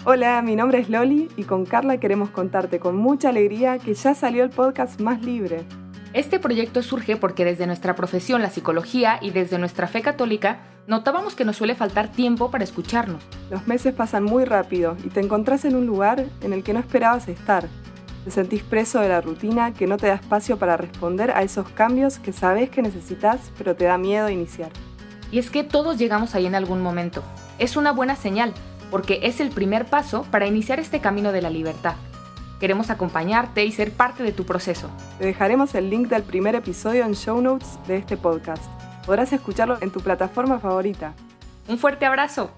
Hola, mi nombre es Loli y con Carla queremos contarte con mucha alegría que ya salió el podcast Más Libre. Este proyecto surge porque desde nuestra profesión, la psicología, y desde nuestra fe católica, notábamos que nos suele faltar tiempo para escucharnos. Los meses pasan muy rápido y te encontrás en un lugar en el que no esperabas estar. Te sentís preso de la rutina que no te da espacio para responder a esos cambios que sabés que necesitas, pero te da miedo iniciar. Y es que todos llegamos ahí en algún momento. Es una buena señal, porque es el primer paso para iniciar este camino de la libertad. Queremos acompañarte y ser parte de tu proceso. Te dejaremos el link del primer episodio en show notes de este podcast. Podrás escucharlo en tu plataforma favorita. ¡Un fuerte abrazo!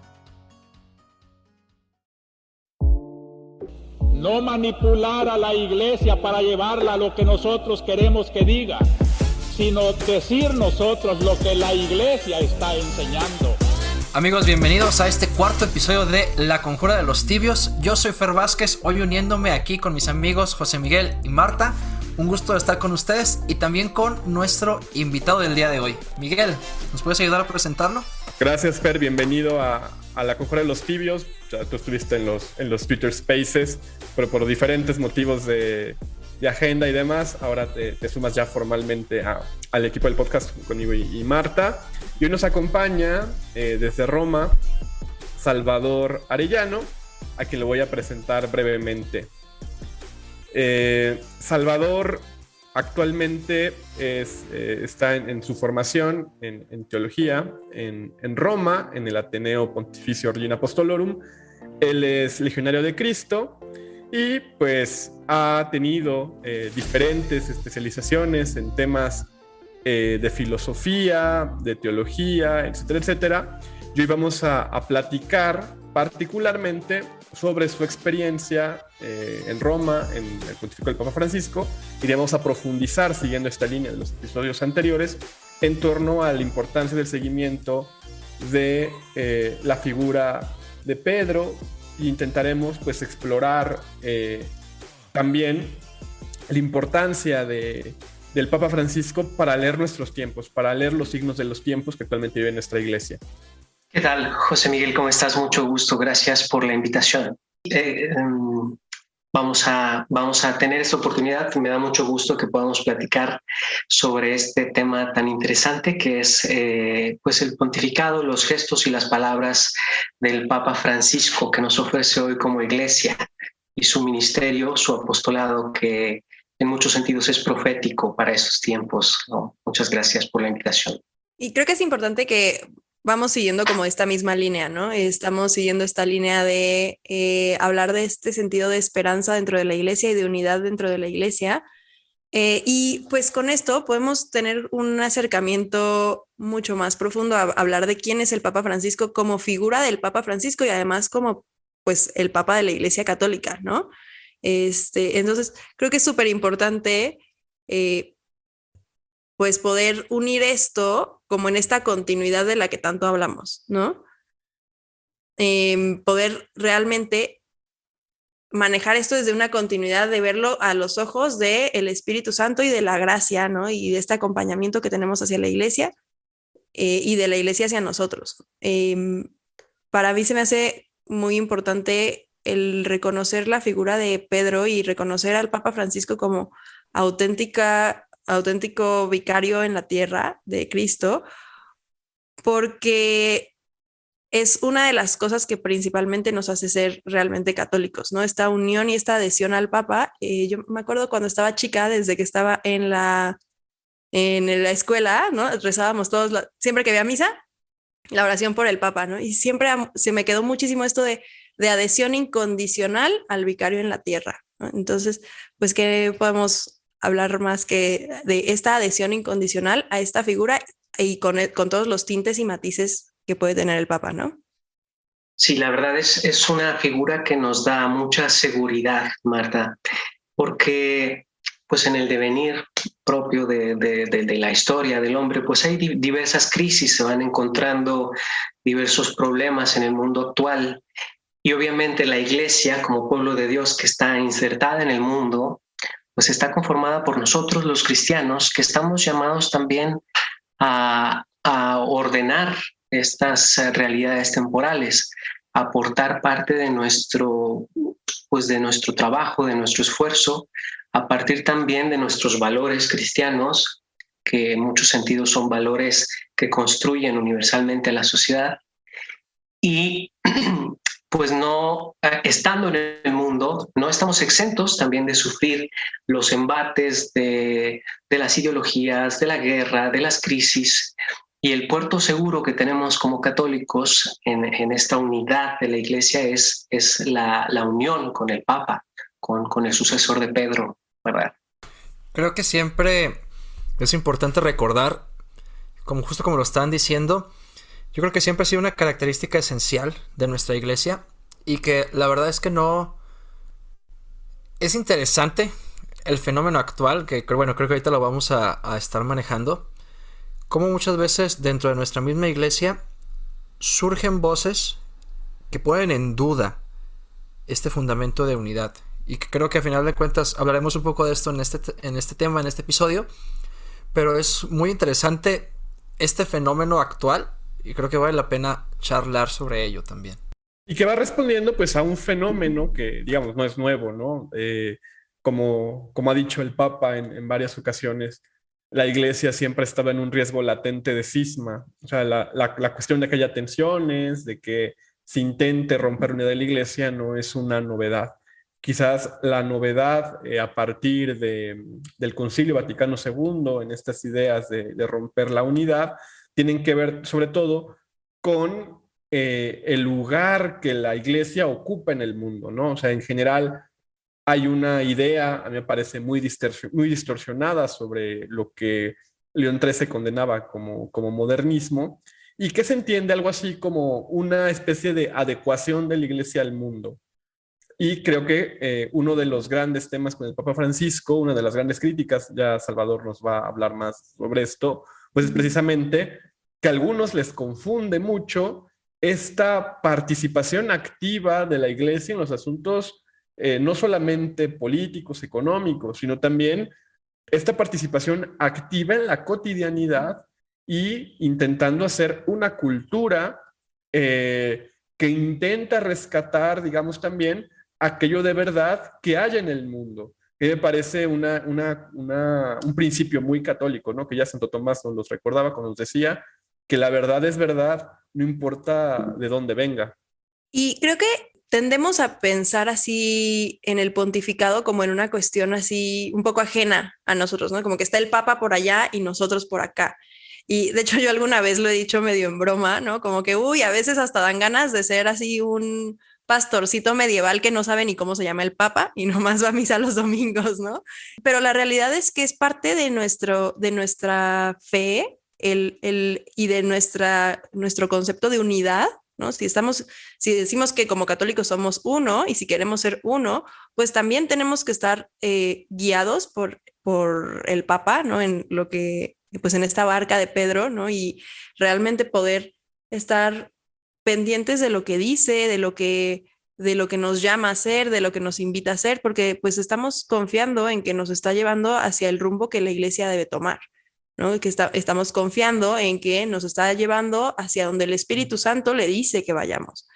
No manipular a la iglesia para llevarla a lo que nosotros queremos que diga, sino decir nosotros lo que la iglesia está enseñando. Amigos, bienvenidos a este cuarto episodio de La Conjura de los Tibios. Yo soy Fer Vázquez, hoy uniéndome aquí con mis amigos José Miguel y Marta. Un gusto de estar con ustedes y también con nuestro invitado del día de hoy. Miguel, ¿nos puedes ayudar a presentarlo? Gracias, Fer, bienvenido a La Conjura de los Tibios. Ya tú estuviste en los Twitter Spaces, pero por diferentes motivos de agenda y demás, ahora te sumas ya formalmente al equipo del podcast conmigo y Marta. Y hoy nos acompaña desde Roma Salvador Arellano, a quien lo voy a presentar brevemente. Salvador actualmente está en su formación en teología en Roma, en el Ateneo Pontificio Regina Apostolorum. Él es legionario de Cristo y pues ha tenido diferentes especializaciones en temas de filosofía, de teología, etcétera, etcétera. Y hoy vamos a platicar particularmente sobre su experiencia en Roma, en el pontificado del Papa Francisco, y vamos a profundizar, siguiendo esta línea de los episodios anteriores, en torno a la importancia del seguimiento de la figura de Pedro, e intentaremos pues explorar también la importancia del Papa Francisco para leer nuestros tiempos, para leer los signos de los tiempos que actualmente vive nuestra iglesia. ¿Qué tal, José Miguel? ¿Cómo estás? Mucho gusto. Gracias por la invitación. Vamos a tener esta oportunidad. Me da mucho gusto que podamos platicar sobre este tema tan interesante que es pues el pontificado, los gestos y las palabras del Papa Francisco que nos ofrece hoy como iglesia, y su ministerio, su apostolado, que en muchos sentidos es profético para estos tiempos, ¿no? Muchas gracias por la invitación. Y creo que es importante que vamos siguiendo como esta misma línea, ¿no? Estamos siguiendo esta línea de hablar de este sentido de esperanza dentro de la iglesia y de unidad dentro de la iglesia. Y pues con esto podemos tener un acercamiento mucho más profundo a hablar de quién es el Papa Francisco como figura del Papa Francisco y además como pues el Papa de la Iglesia Católica, ¿no? Entonces creo que es súper importante pues poder unir esto como en esta continuidad de la que tanto hablamos, ¿no? Poder realmente manejar esto desde una continuidad de verlo a los ojos del Espíritu Santo y de la gracia, ¿no? Y de este acompañamiento que tenemos hacia la iglesia y de la iglesia hacia nosotros. Para mí se me hace muy importante el reconocer la figura de Pedro y reconocer al Papa Francisco como auténtico vicario en la tierra de Cristo, porque es una de las cosas que principalmente nos hace ser realmente católicos, ¿no? Esta unión y esta adhesión al Papa. Yo me acuerdo cuando estaba chica, desde que estaba en la escuela, ¿no? Rezábamos todos, siempre que había misa, la oración por el Papa, ¿no? Y siempre se me quedó muchísimo esto de adhesión incondicional al vicario en la tierra, ¿no? Entonces, pues, ¿qué podemos hablar más que de esta adhesión incondicional a esta figura y con todos los tintes y matices que puede tener el Papa, ¿no? Sí, la verdad es una figura que nos da mucha seguridad, Marta, porque pues en el devenir propio de la historia del hombre, pues hay diversas crisis, se van encontrando diversos problemas en el mundo actual, y obviamente la iglesia como pueblo de Dios que está insertada en el mundo, pues está conformada por nosotros los cristianos, que estamos llamados también a ordenar estas realidades temporales. aportar parte de nuestro trabajo, de nuestro esfuerzo, a partir también de nuestros valores cristianos, que en muchos sentidos son valores que construyen universalmente a la sociedad. Y pues no, estando en el mundo, no estamos exentos también de sufrir los embates de las ideologías, de la guerra, de las crisis. Y el puerto seguro que tenemos como católicos en esta unidad de la Iglesia es la unión con el Papa, con el sucesor de Pedro, ¿verdad? Creo que siempre es importante recordar, justo como lo estaban diciendo, yo creo que siempre ha sido una característica esencial de nuestra iglesia y que la verdad es que no... Es interesante el fenómeno actual, que bueno, creo que ahorita lo vamos a estar manejando, como muchas veces dentro de nuestra misma iglesia surgen voces que ponen en duda este fundamento de unidad. Y que creo que a final de cuentas hablaremos un poco de esto en este tema, en este episodio, pero es muy interesante este fenómeno actual y creo que vale la pena charlar sobre ello también. Y que va respondiendo pues a un fenómeno que, digamos, no es nuevo, ¿no? Como ha dicho el Papa en varias ocasiones, la Iglesia siempre estaba en un riesgo latente de cisma. O sea, la cuestión de que haya tensiones, de que se intente romper unidad de la Iglesia no es una novedad. Quizás la novedad a partir del Concilio Vaticano II, en estas ideas de romper la unidad, tienen que ver sobre todo con el lugar que la Iglesia ocupa en el mundo, ¿no? O sea, en general hay una idea, a mí me parece muy distorsionada sobre lo que León XIII condenaba como modernismo, y que se entiende algo así como una especie de adecuación de la Iglesia al mundo. Y creo que uno de los grandes temas con el Papa Francisco, una de las grandes críticas, ya Salvador nos va a hablar más sobre esto, pues es precisamente que a algunos les confunde mucho esta participación activa de la Iglesia en los asuntos no solamente políticos, económicos, sino también esta participación activa en la cotidianidad y intentando hacer una cultura que intenta rescatar, digamos, también aquello de verdad que hay en el mundo. Que me parece un principio muy católico, ¿no? Que ya Santo Tomás nos los recordaba cuando nos decía que la verdad es verdad, no importa de dónde venga. Y creo que tendemos a pensar así en el pontificado como en una cuestión así un poco ajena a nosotros, ¿no? Como que está el Papa por allá y nosotros por acá. Y de hecho yo alguna vez lo he dicho medio en broma, ¿no? Como que, a veces hasta dan ganas de ser así un pastorcito medieval que no sabe ni cómo se llama el Papa y nomás va a misa los domingos, ¿no? Pero la realidad es que es parte de nuestra fe y de nuestro concepto de unidad, ¿no? Si decimos que como católicos somos uno y si queremos ser uno, pues también tenemos que estar guiados por el Papa, ¿no? Pues en esta barca de Pedro, ¿no? Y realmente poder estar pendientes de lo que dice, de lo que nos llama a hacer, de lo que nos invita a hacer, porque pues estamos confiando en que nos está llevando hacia el rumbo que la Iglesia debe tomar, ¿no? Que estamos confiando en que nos está llevando hacia donde el Espíritu Santo le dice que vayamos.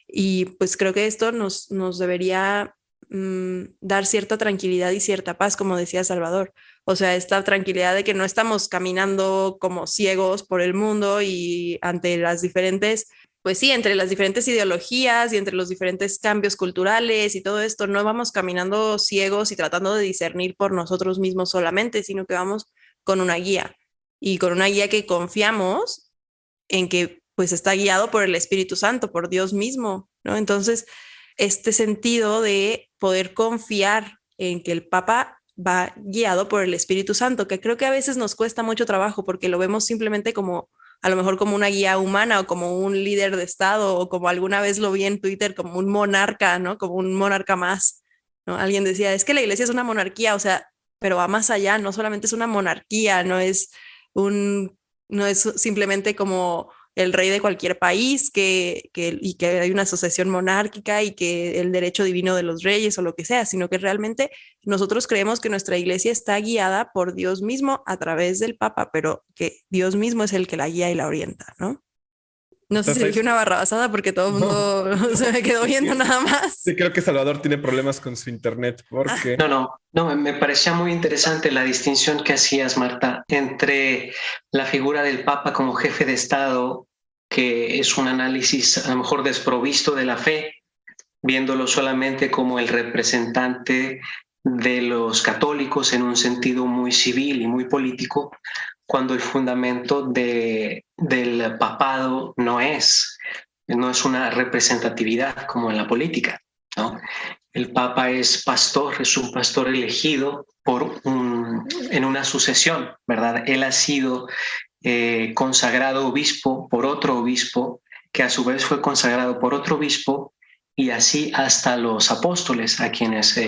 Y pues creo que esto nos debería dar cierta tranquilidad y cierta paz, como decía Salvador. O sea, esta tranquilidad de que no estamos caminando como ciegos por el mundo y ante las diferentes, pues sí, entre las diferentes ideologías y entre los diferentes cambios culturales y todo esto, no vamos caminando ciegos y tratando de discernir por nosotros mismos solamente, sino que vamos con una guía y con una guía que confiamos en que pues está guiado por el Espíritu Santo, por Dios mismo, ¿no? Entonces, este sentido de poder confiar en que el Papa va guiado por el Espíritu Santo, que creo que a veces nos cuesta mucho trabajo porque lo vemos simplemente como, a lo mejor como una guía humana o como un líder de Estado o como alguna vez lo vi en Twitter, como un monarca, ¿no? Como un monarca más, ¿no? Alguien decía, es que la Iglesia es una monarquía, o sea, pero va más allá, no solamente es una monarquía, no es simplemente como el rey de cualquier país y que hay una asociación monárquica y que el derecho divino de los reyes o lo que sea, sino que realmente nosotros creemos que nuestra Iglesia está guiada por Dios mismo a través del Papa, pero que Dios mismo es el que la guía y la orienta, ¿no? No sé si Entonces, dije una barrabasada porque todo el mundo se me quedó viendo nada más. sí, creo que Salvador tiene problemas con su internet porque... No, me parecía muy interesante la distinción que hacías, Marta, entre la figura del Papa como jefe de Estado, que es un análisis a lo mejor desprovisto de la fe, viéndolo solamente como el representante de los católicos en un sentido muy civil y muy político, cuando el fundamento del papado no es una representatividad como en la política, ¿no? El Papa es pastor, es un pastor elegido en una sucesión, ¿verdad? Él ha sido consagrado obispo por otro obispo, que a su vez fue consagrado por otro obispo, y así hasta los apóstoles, a quienes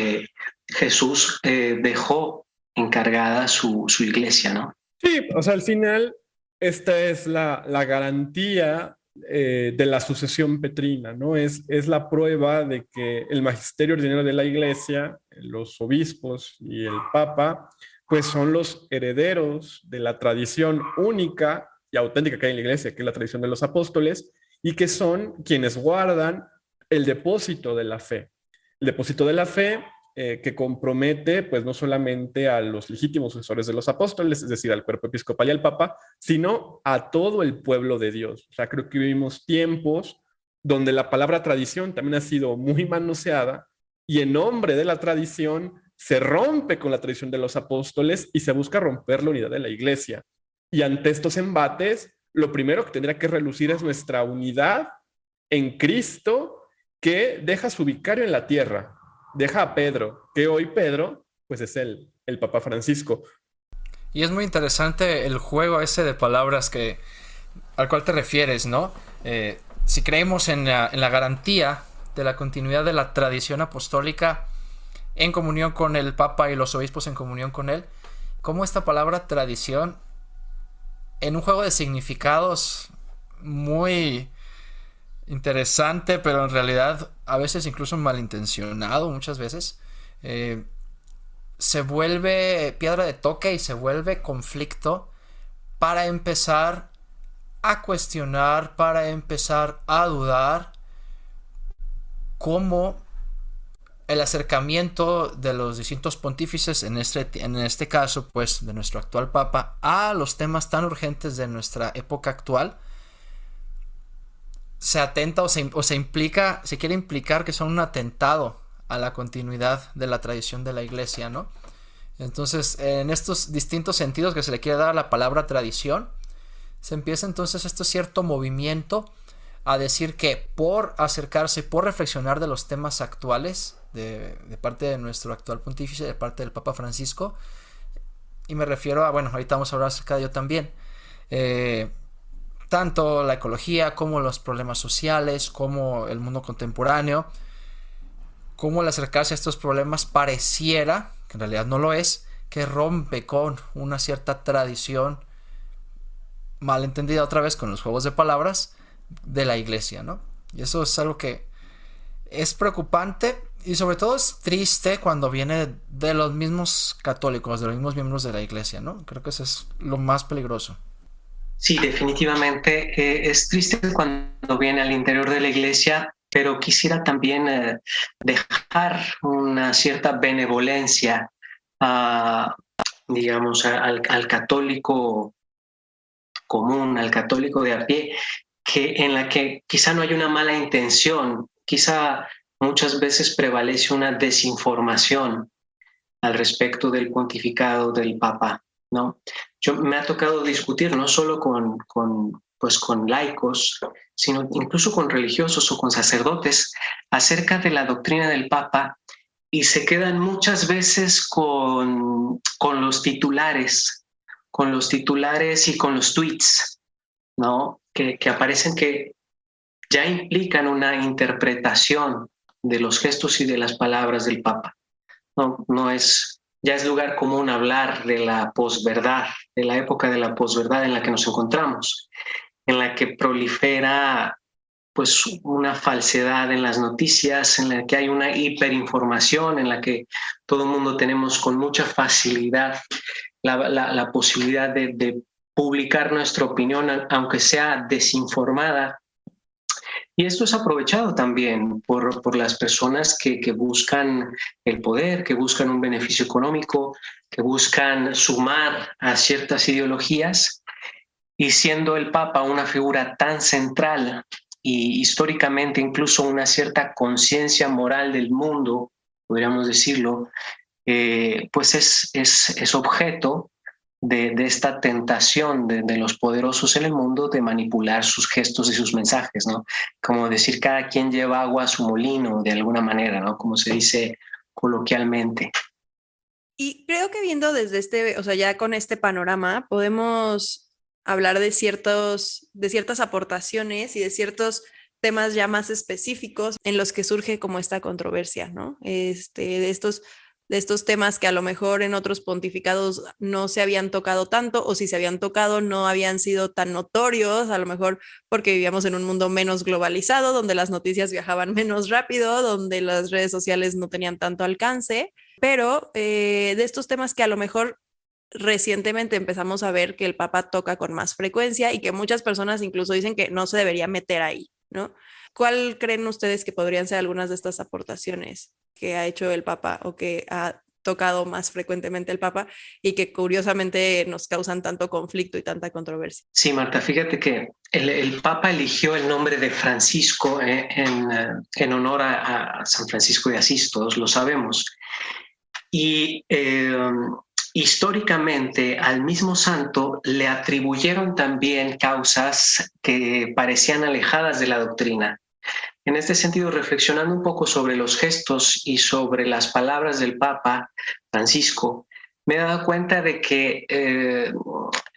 Jesús dejó encargada su iglesia, ¿no? Sí, o sea, al final, esta es la garantía de la sucesión petrina, ¿no? Es la prueba de que el magisterio ordinario de la iglesia, los obispos y el papa, pues son los herederos de la tradición única y auténtica que hay en la iglesia, que es la tradición de los apóstoles, y que son quienes guardan el depósito de la fe. El depósito de la fe que compromete pues no solamente a los legítimos sucesores de los apóstoles, es decir, al cuerpo episcopal y al papa, sino a todo el pueblo de Dios. O sea, creo que vivimos tiempos donde la palabra tradición también ha sido muy manoseada y en nombre de la tradición se rompe con la tradición de los apóstoles y se busca romper la unidad de la iglesia. Y ante estos embates, lo primero que tendría que relucir es nuestra unidad en Cristo, que deja su vicario en la tierra, deja a Pedro, que hoy Pedro, pues es el Papa Francisco. Y es muy interesante el juego ese de palabras al cual te refieres, ¿no? Si creemos en la garantía de la continuidad de la tradición apostólica en comunión con el Papa y los obispos en comunión con él, ¿cómo esta palabra tradición, en un juego de significados muy interesante, pero en realidad a veces incluso malintencionado, muchas veces, se vuelve piedra de toque y se vuelve conflicto para empezar a cuestionar, para empezar a dudar cómo el acercamiento de los distintos pontífices, en este caso pues de nuestro actual Papa, a los temas tan urgentes de nuestra época actual, se atenta o se implica, se quiere implicar que son un atentado a la continuidad de la tradición de la iglesia, ¿no? Entonces, en estos distintos sentidos que se le quiere dar a la palabra tradición, se empieza entonces este cierto movimiento a decir que por acercarse, por reflexionar de los temas actuales de parte de nuestro actual pontífice, de parte del Papa Francisco, y me refiero a, bueno, ahorita vamos a hablar acerca de ello también, tanto la ecología como los problemas sociales, como el mundo contemporáneo, como al acercarse a estos problemas pareciera, que en realidad no lo es, que rompe con una cierta tradición malentendida otra vez con los juegos de palabras de la iglesia, ¿no? Y eso es algo que es preocupante y sobre todo es triste cuando viene de los mismos católicos, de los mismos miembros de la iglesia, ¿no? Creo que eso es lo más peligroso. Sí, definitivamente es triste cuando viene al interior de la iglesia, pero quisiera también dejar una cierta benevolencia digamos, al católico común, al católico de a pie, en la que quizá no hay una mala intención, quizá muchas veces prevalece una desinformación al respecto del pontificado del Papa, ¿no? Me ha tocado discutir no solo con laicos, sino incluso con religiosos o con sacerdotes acerca de la doctrina del Papa y se quedan muchas veces con los titulares y con los tweets, ¿no? Que aparecen que ya implican una interpretación de los gestos y de las palabras del Papa. Ya es lugar común hablar de la posverdad, de la época de la posverdad en la que nos encontramos, en la que prolifera pues una falsedad en las noticias, en la que hay una hiperinformación, en la que todo el mundo tenemos con mucha facilidad la posibilidad de publicar nuestra opinión, aunque sea desinformada, Y esto es aprovechado también por las personas que buscan el poder, que buscan un beneficio económico, que buscan sumar a ciertas ideologías. Y siendo el Papa una figura tan central y históricamente incluso una cierta conciencia moral del mundo, podríamos decirlo, pues es objeto de esta tentación de los poderosos en el mundo de manipular sus gestos y sus mensajes, ¿no? Como decir, cada quien lleva agua a su molino, de alguna manera, ¿no? Como se dice coloquialmente. Y creo que viendo desde o sea, ya con este panorama, podemos hablar de ciertas aportaciones y de ciertos temas ya más específicos en los que surge como esta controversia, ¿no? De estos temas que a lo mejor en otros pontificados no se habían tocado tanto, o si se habían tocado no habían sido tan notorios, a lo mejor porque vivíamos en un mundo menos globalizado, donde las noticias viajaban menos rápido, donde las redes sociales no tenían tanto alcance, pero de estos temas que a lo mejor recientemente empezamos a ver que el Papa toca con más frecuencia y que muchas personas incluso dicen que no se debería meter ahí, ¿no? ¿Cuál creen ustedes que podrían ser algunas de estas aportaciones que ha hecho el Papa o que ha tocado más frecuentemente el Papa y que curiosamente nos causan tanto conflicto y tanta controversia? Sí, Marta, fíjate que el Papa eligió el nombre de Francisco en honor a San Francisco de Asís, todos lo sabemos. Y históricamente al mismo santo le atribuyeron también causas que parecían alejadas de la doctrina. En este sentido, reflexionando un poco sobre los gestos y sobre las palabras del Papa Francisco, me he dado cuenta de que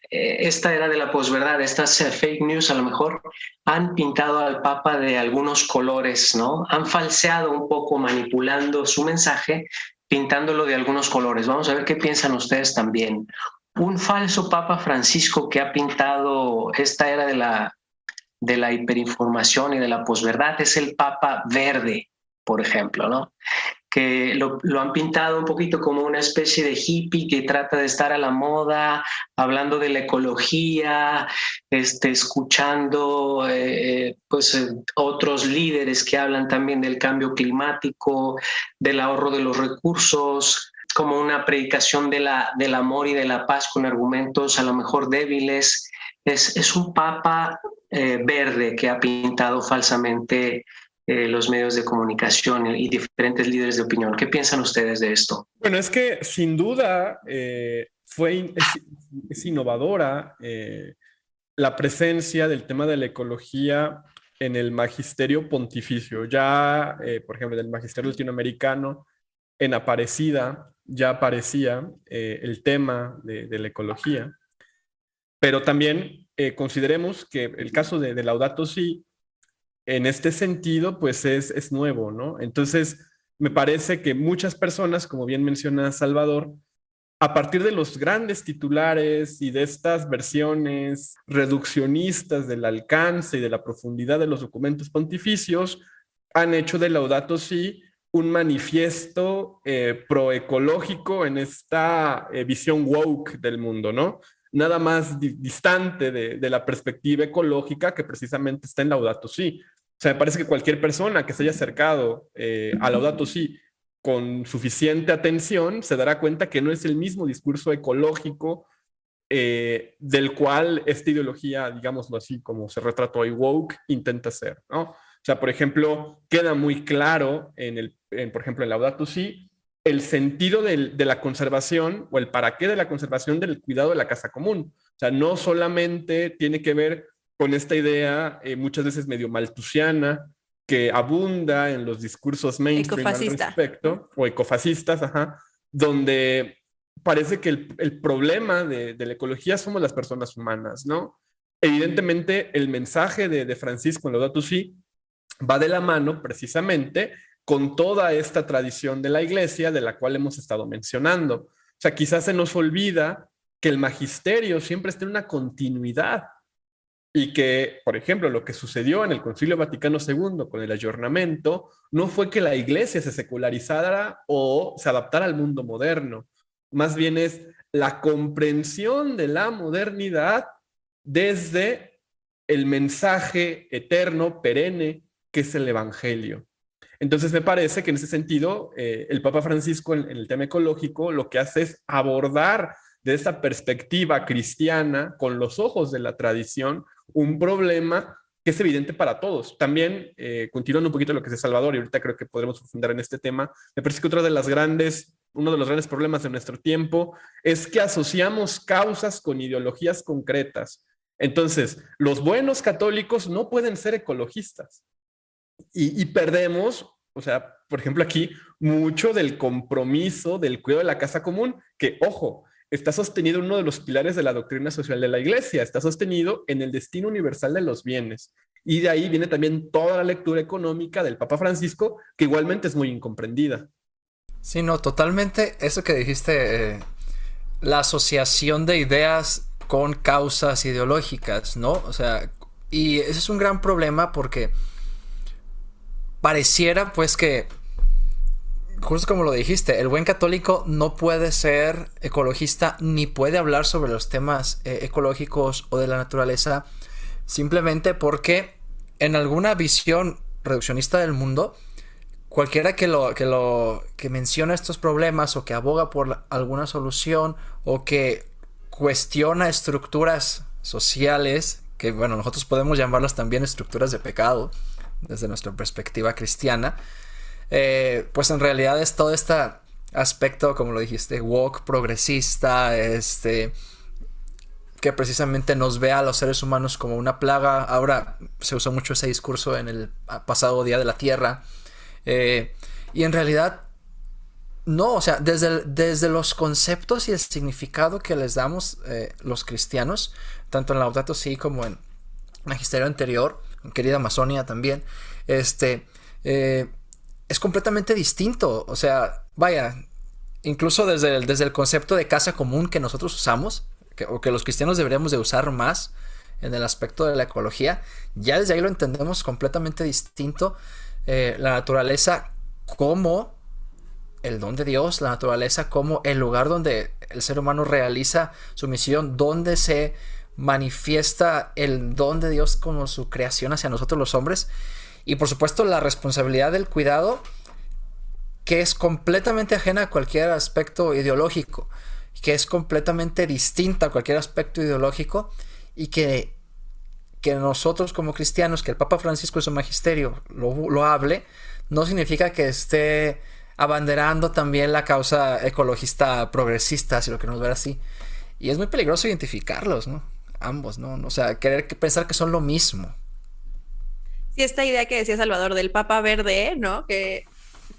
esta era de la posverdad, estas fake news a lo mejor han pintado al Papa de algunos colores, ¿no? Han falseado un poco, manipulando su mensaje, pintándolo de algunos colores. Vamos a ver qué piensan ustedes también. Un falso Papa Francisco que ha pintado esta era de la hiperinformación y de la posverdad es el Papa Verde, por ejemplo, ¿no? Que lo han pintado un poquito como una especie de hippie que trata de estar a la moda, hablando de la ecología, escuchando otros líderes que hablan también del cambio climático, del ahorro de los recursos, como una predicación del amor y de la paz con argumentos a lo mejor débiles. Es un papa verde que ha pintado falsamente los medios de comunicación y diferentes líderes de opinión. ¿Qué piensan ustedes de esto? Bueno, es que sin duda es innovadora la presencia del tema de la ecología en el magisterio pontificio. Ya, por ejemplo, en el magisterio latinoamericano, en Aparecida, ya aparecía el tema de la ecología. Pero también consideremos que el caso de Laudato Si, en este sentido, pues es nuevo, ¿no? Entonces, me parece que muchas personas, como bien menciona Salvador, a partir de los grandes titulares y de estas versiones reduccionistas del alcance y de la profundidad de los documentos pontificios, han hecho de Laudato Si un manifiesto proecológico en esta visión woke del mundo, ¿no? Nada más distante de la perspectiva ecológica que precisamente está en Laudato Si. O sea, me parece que cualquier persona que se haya acercado a Laudato Si con suficiente atención se dará cuenta que no es el mismo discurso ecológico del cual esta ideología, digámoslo así, como se retrató hoy, woke, intenta ser, ¿no? O sea, por ejemplo, queda muy claro por ejemplo, en Laudato Si, el sentido de la conservación o el para qué de la conservación del cuidado de la casa común. O sea, no solamente tiene que ver con esta idea muchas veces medio maltusiana que abunda en los discursos mainstream al respecto, o ecofascistas, ajá, donde parece que el problema de la ecología somos las personas humanas, ¿no? Evidentemente, el mensaje de Francisco en Laudato Si va de la mano precisamente con toda esta tradición de la iglesia de la cual hemos estado mencionando. O sea, quizás se nos olvida que el magisterio siempre está en una continuidad y que, por ejemplo, lo que sucedió en el Concilio Vaticano II con el ayornamiento no fue que la iglesia se secularizara o se adaptara al mundo moderno. Más bien es la comprensión de la modernidad desde el mensaje eterno, perenne que es el Evangelio. Entonces me parece que en ese sentido el Papa Francisco en el tema ecológico lo que hace es abordar desde esta perspectiva cristiana, con los ojos de la tradición, un problema que es evidente para todos. También, continuando un poquito lo que dice Salvador, y ahorita creo que podremos profundizar en este tema, me parece que uno de los grandes problemas de nuestro tiempo es que asociamos causas con ideologías concretas. Entonces, los buenos católicos no pueden ser ecologistas. Y perdemos, o sea, por ejemplo aquí, mucho del compromiso del cuidado de la casa común, que, ojo, está sostenido en uno de los pilares de la doctrina social de la Iglesia, está sostenido en el destino universal de los bienes. Y de ahí viene también toda la lectura económica del Papa Francisco, que igualmente es muy incomprendida. Sí, no, totalmente eso que dijiste, la asociación de ideas con causas ideológicas, ¿no? O sea, y ese es un gran problema porque pareciera pues que, justo como lo dijiste, el buen católico no puede ser ecologista ni puede hablar sobre los temas ecológicos o de la naturaleza, simplemente porque en alguna visión reduccionista del mundo, cualquiera que menciona estos problemas o que aboga por alguna solución o que cuestiona estructuras sociales, que bueno, nosotros podemos llamarlas también estructuras de pecado desde nuestra perspectiva cristiana, pues en realidad es todo este aspecto, como lo dijiste, woke, progresista, que precisamente nos ve a los seres humanos como una plaga. Ahora se usó mucho ese discurso en el pasado Día de la Tierra, y en realidad no, o sea, desde los conceptos y el significado que les damos los cristianos, tanto en Laudato Si como en Magisterio Anterior, querida Amazonia también, es completamente distinto. O sea, vaya, incluso desde el concepto de casa común que nosotros usamos, o que los cristianos deberíamos de usar más en el aspecto de la ecología, ya desde ahí lo entendemos completamente distinto. La naturaleza como el don de Dios, la naturaleza como el lugar donde el ser humano realiza su misión, donde se manifiesta el don de Dios como su creación hacia nosotros los hombres, y por supuesto la responsabilidad del cuidado, que es completamente ajena a cualquier aspecto ideológico, que es completamente distinta a cualquier aspecto ideológico, y que nosotros como cristianos, que el Papa Francisco en su magisterio lo hable, no significa que esté abanderando también la causa ecologista progresista, si lo queremos ver así. Y es muy peligroso identificarlos, ¿no? Ambos, ¿no? O sea, pensar que son lo mismo. Sí, esta idea que decía Salvador del Papa Verde, ¿no? Que,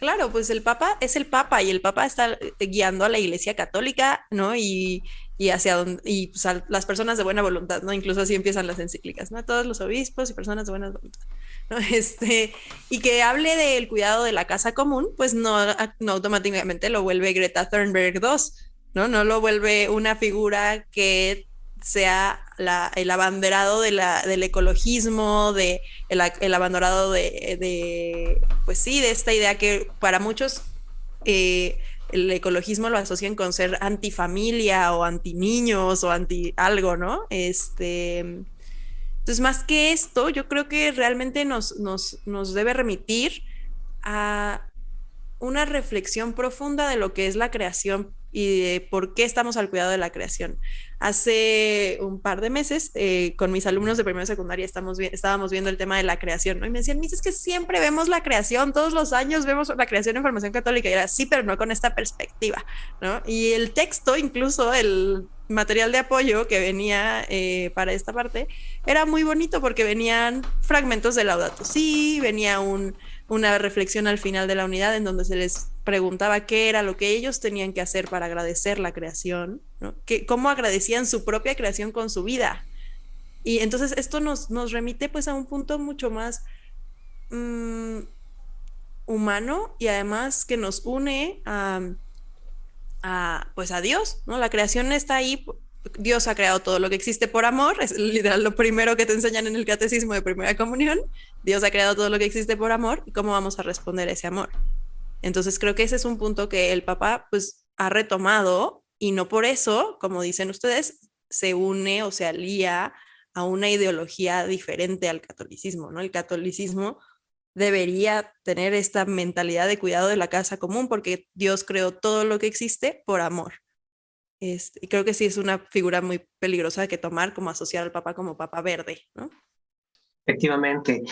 claro, pues el Papa es el Papa y el Papa está guiando a la Iglesia Católica, ¿no? Y hacia donde, y pues a las personas de buena voluntad, ¿no? Incluso así empiezan las encíclicas, ¿no? Todos los obispos y personas de buena voluntad, ¿no? Y que hable del cuidado de la casa común, pues no automáticamente lo vuelve Greta Thunberg II, ¿no? No lo vuelve una figura que sea el abanderado del ecologismo, el abanderado pues sí, de esta idea que para muchos el ecologismo lo asocian con ser antifamilia o anti niños o anti algo, ¿no? Entonces, más que esto, yo creo que realmente nos debe remitir a una reflexión profunda de lo que es la creación y de por qué estamos al cuidado de la creación. Hace un par de meses, con mis alumnos de primera y secundaria estábamos viendo el tema de la creación, ¿no? Y me decían, es que siempre vemos la creación, todos los años vemos la creación en formación católica, y era, sí, pero no con esta perspectiva, ¿no? Y el texto, incluso el material de apoyo que venía para esta parte, era muy bonito porque venían fragmentos de Laudato Si, venía una reflexión al final de la unidad en donde se les preguntaba qué era lo que ellos tenían que hacer para agradecer la creación, ¿no? Cómo agradecían su propia creación con su vida. Y entonces esto nos remite pues a un punto mucho más humano, y además que nos une pues a Dios, ¿no? La creación está ahí. Dios ha creado todo lo que existe por amor, es literal lo primero que te enseñan en el catecismo de primera comunión. Dios ha creado todo lo que existe por amor, y cómo vamos a responder a ese amor. Entonces creo que ese es un punto que el Papa pues ha retomado, y no por eso, como dicen ustedes, se une o se alía a una ideología diferente al catolicismo, ¿no? El catolicismo debería tener esta mentalidad de cuidado de la casa común, porque Dios creó todo lo que existe por amor. Y creo que sí es una figura muy peligrosa que tomar, como asociar al Papa como Papa verde, ¿no? Efectivamente.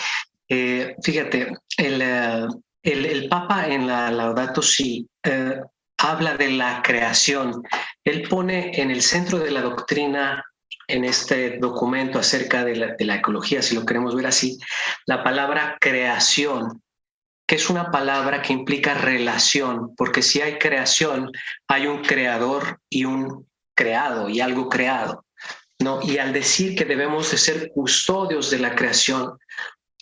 Fíjate, el Papa en la Laudato Si habla de la creación. Él pone en el centro de la doctrina, en este documento acerca de la ecología, si lo queremos ver así, la palabra creación, que es una palabra que implica relación, porque si hay creación, hay un creador y un creado y algo creado, ¿no? Y al decir que debemos de ser custodios de la creación,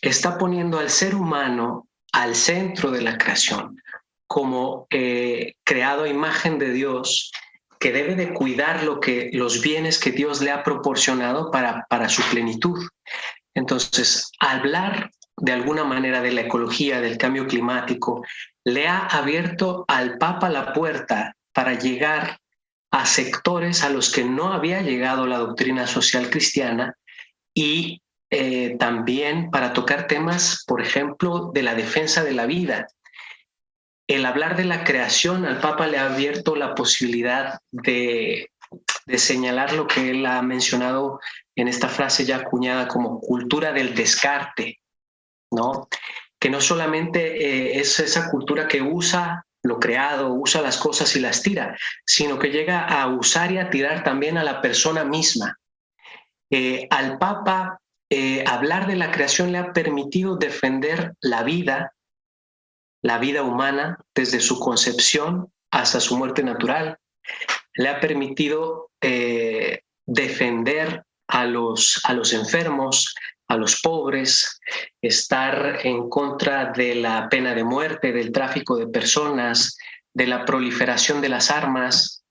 está poniendo al ser humano al centro de la creación, como creado a imagen de Dios, que debe de cuidar los bienes que Dios le ha proporcionado para su plenitud. Entonces, hablar de alguna manera de la ecología, del cambio climático, le ha abierto al Papa la puerta para llegar a sectores a los que no había llegado la doctrina social cristiana y también para tocar temas, por ejemplo, de la defensa de la vida. El hablar de la creación al Papa le ha abierto la posibilidad de señalar lo que él ha mencionado en esta frase ya acuñada como cultura del descarte, ¿no? Que no solamente es esa cultura que usa lo creado, usa las cosas y las tira, sino que llega a usar y a tirar también a la persona misma. Al Papa hablar de la creación le ha permitido defender la vida humana desde su concepción hasta su muerte natural. Le ha permitido defender a los enfermos, a los pobres, estar en contra de la pena de muerte, del tráfico de personas, de la proliferación de las armas,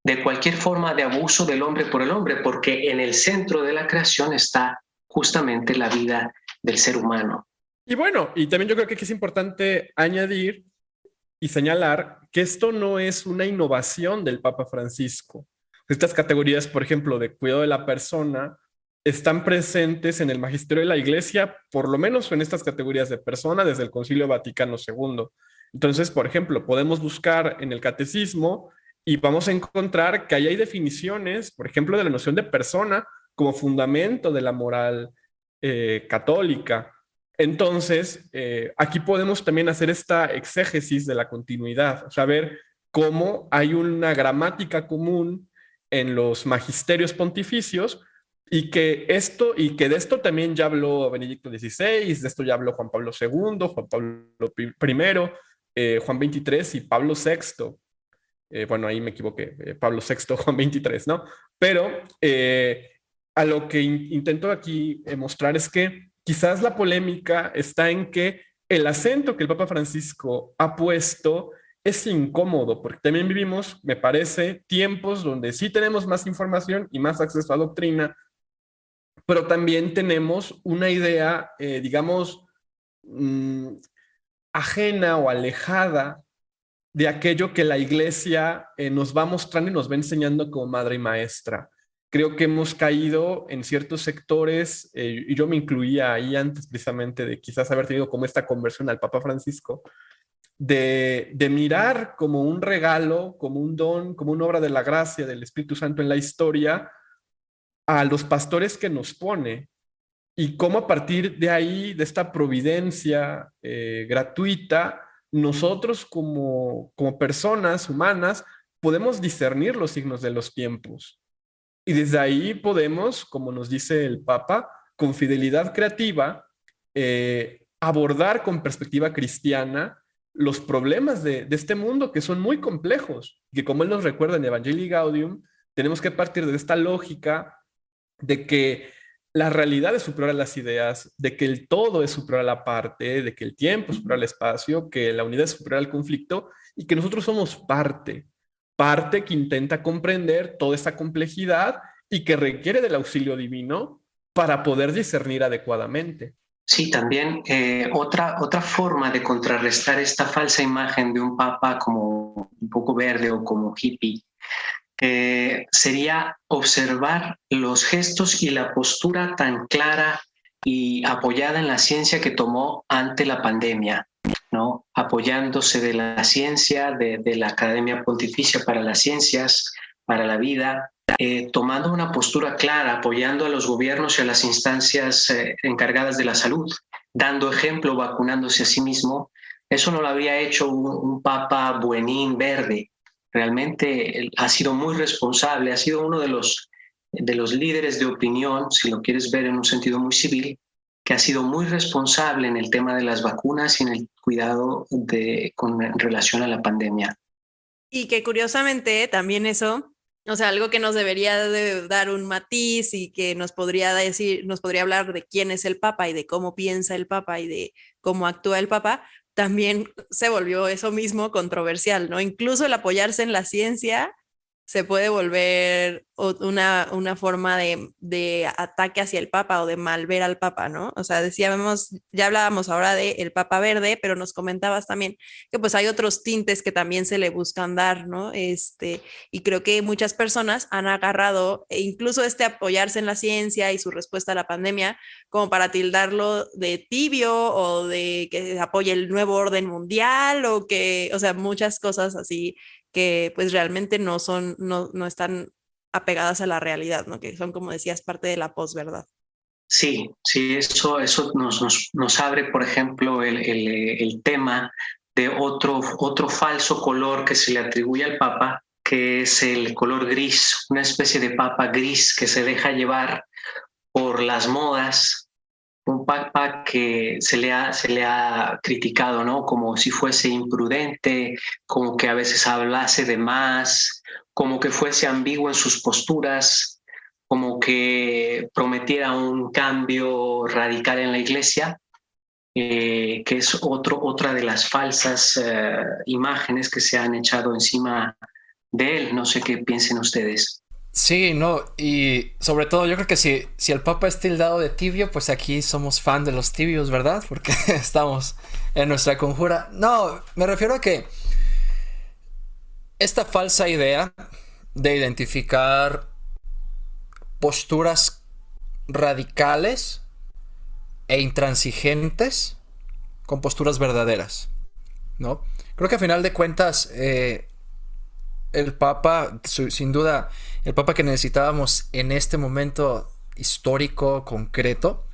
de cualquier forma de abuso del hombre por el hombre, porque en el centro de la creación está justamente la vida del ser humano. Y bueno, y también yo creo que aquí es importante añadir y señalar que esto no es una innovación del Papa Francisco. Estas categorías, por ejemplo, de cuidado de la persona, están presentes en el magisterio de la Iglesia, por lo menos en estas categorías de persona, desde el Concilio Vaticano II. Entonces, por ejemplo, podemos buscar en el catecismo y vamos a encontrar que ahí hay definiciones, por ejemplo, de la noción de persona como fundamento de la moral católica. Entonces, aquí podemos también hacer esta exégesis de la continuidad, o sea, ver cómo hay una gramática común en los magisterios pontificios y que de esto también ya habló Benedicto XVI, de esto ya habló Juan Pablo II, Juan Pablo I, Juan XXIII y Pablo VI. Bueno, ahí me equivoqué, Pablo VI, Juan XXIII, ¿no? Pero a lo que intento aquí mostrar es que quizás la polémica está en que el acento que el Papa Francisco ha puesto es incómodo, porque también vivimos, me parece, tiempos donde sí tenemos más información y más acceso a doctrina, pero también tenemos una idea, digamos, ajena o alejada de aquello que la Iglesia nos va mostrando y nos va enseñando como madre y maestra. Creo que hemos caído en ciertos sectores, y yo me incluía ahí antes precisamente de quizás haber tenido como esta conversión al Papa Francisco, de mirar como un regalo, como un don, como una obra de la gracia del Espíritu Santo en la historia a los pastores que nos pone y cómo a partir de ahí, de esta providencia gratuita, nosotros como personas humanas podemos discernir los signos de los tiempos. Y desde ahí podemos, como nos dice el Papa, con fidelidad creativa, abordar con perspectiva cristiana los problemas de este mundo que son muy complejos, que como él nos recuerda en Evangelii Gaudium, tenemos que partir de esta lógica de que la realidad es superior a las ideas, de que el todo es superior a la parte, de que el tiempo es superior al espacio, que la unidad es superior al conflicto y que nosotros somos parte que intenta comprender toda esta complejidad y que requiere del auxilio divino para poder discernir adecuadamente. Sí, también otra forma de contrarrestar esta falsa imagen de un papa como un poco verde o como hippie sería observar los gestos y la postura tan clara y apoyada en la ciencia que tomó ante la pandemia, ¿no? Apoyándose de la ciencia, de la Academia Pontificia para las Ciencias, para la Vida, tomando una postura clara, apoyando a los gobiernos y a las instancias encargadas de la salud, dando ejemplo, vacunándose a sí mismo. Eso no lo había hecho un papa buenín verde. Realmente él ha sido muy responsable, ha sido uno de los líderes de opinión, si lo quieres ver en un sentido muy civil, que ha sido muy responsable en el tema de las vacunas y en el cuidado con relación a la pandemia. Y que curiosamente también eso, o sea, algo que nos debería de dar un matiz y que nos podría hablar de quién es el Papa y de cómo piensa el Papa y de cómo actúa el Papa, también se volvió eso mismo controversial, ¿no? Incluso el apoyarse en la ciencia se puede volver una forma de ataque hacia el Papa o de malver al Papa, ¿no? O sea, ya hablábamos ahora del Papa verde, pero nos comentabas también que pues hay otros tintes que también se le buscan dar, ¿no? Y creo que muchas personas han agarrado incluso apoyarse en la ciencia y su respuesta a la pandemia como para tildarlo de tibio o de que apoye el nuevo orden mundial o sea, muchas cosas así que pues realmente no están apegadas a la realidad, ¿no? Que son, como decías, parte de la posverdad. Sí, eso nos abre, por ejemplo, el tema de otro falso color que se le atribuye al Papa, que es el color gris, una especie de Papa gris que se deja llevar por las modas, un Papa que se le ha criticado, ¿no? Como si fuese imprudente, como que a veces hablase de más, como que fuese ambiguo en sus posturas, como que prometiera un cambio radical en la Iglesia, que es otra de las falsas imágenes que se han echado encima de él. No sé qué piensen ustedes. Sí, no, y sobre todo yo creo que si el Papa es tildado de tibio, pues aquí somos fan de los tibios, ¿verdad? Porque estamos en nuestra conjura. No, me refiero a que esta falsa idea de identificar posturas radicales e intransigentes con posturas verdaderas, ¿no? Creo que a final de cuentas el Papa, sin duda, el Papa que necesitábamos en este momento histórico, concreto,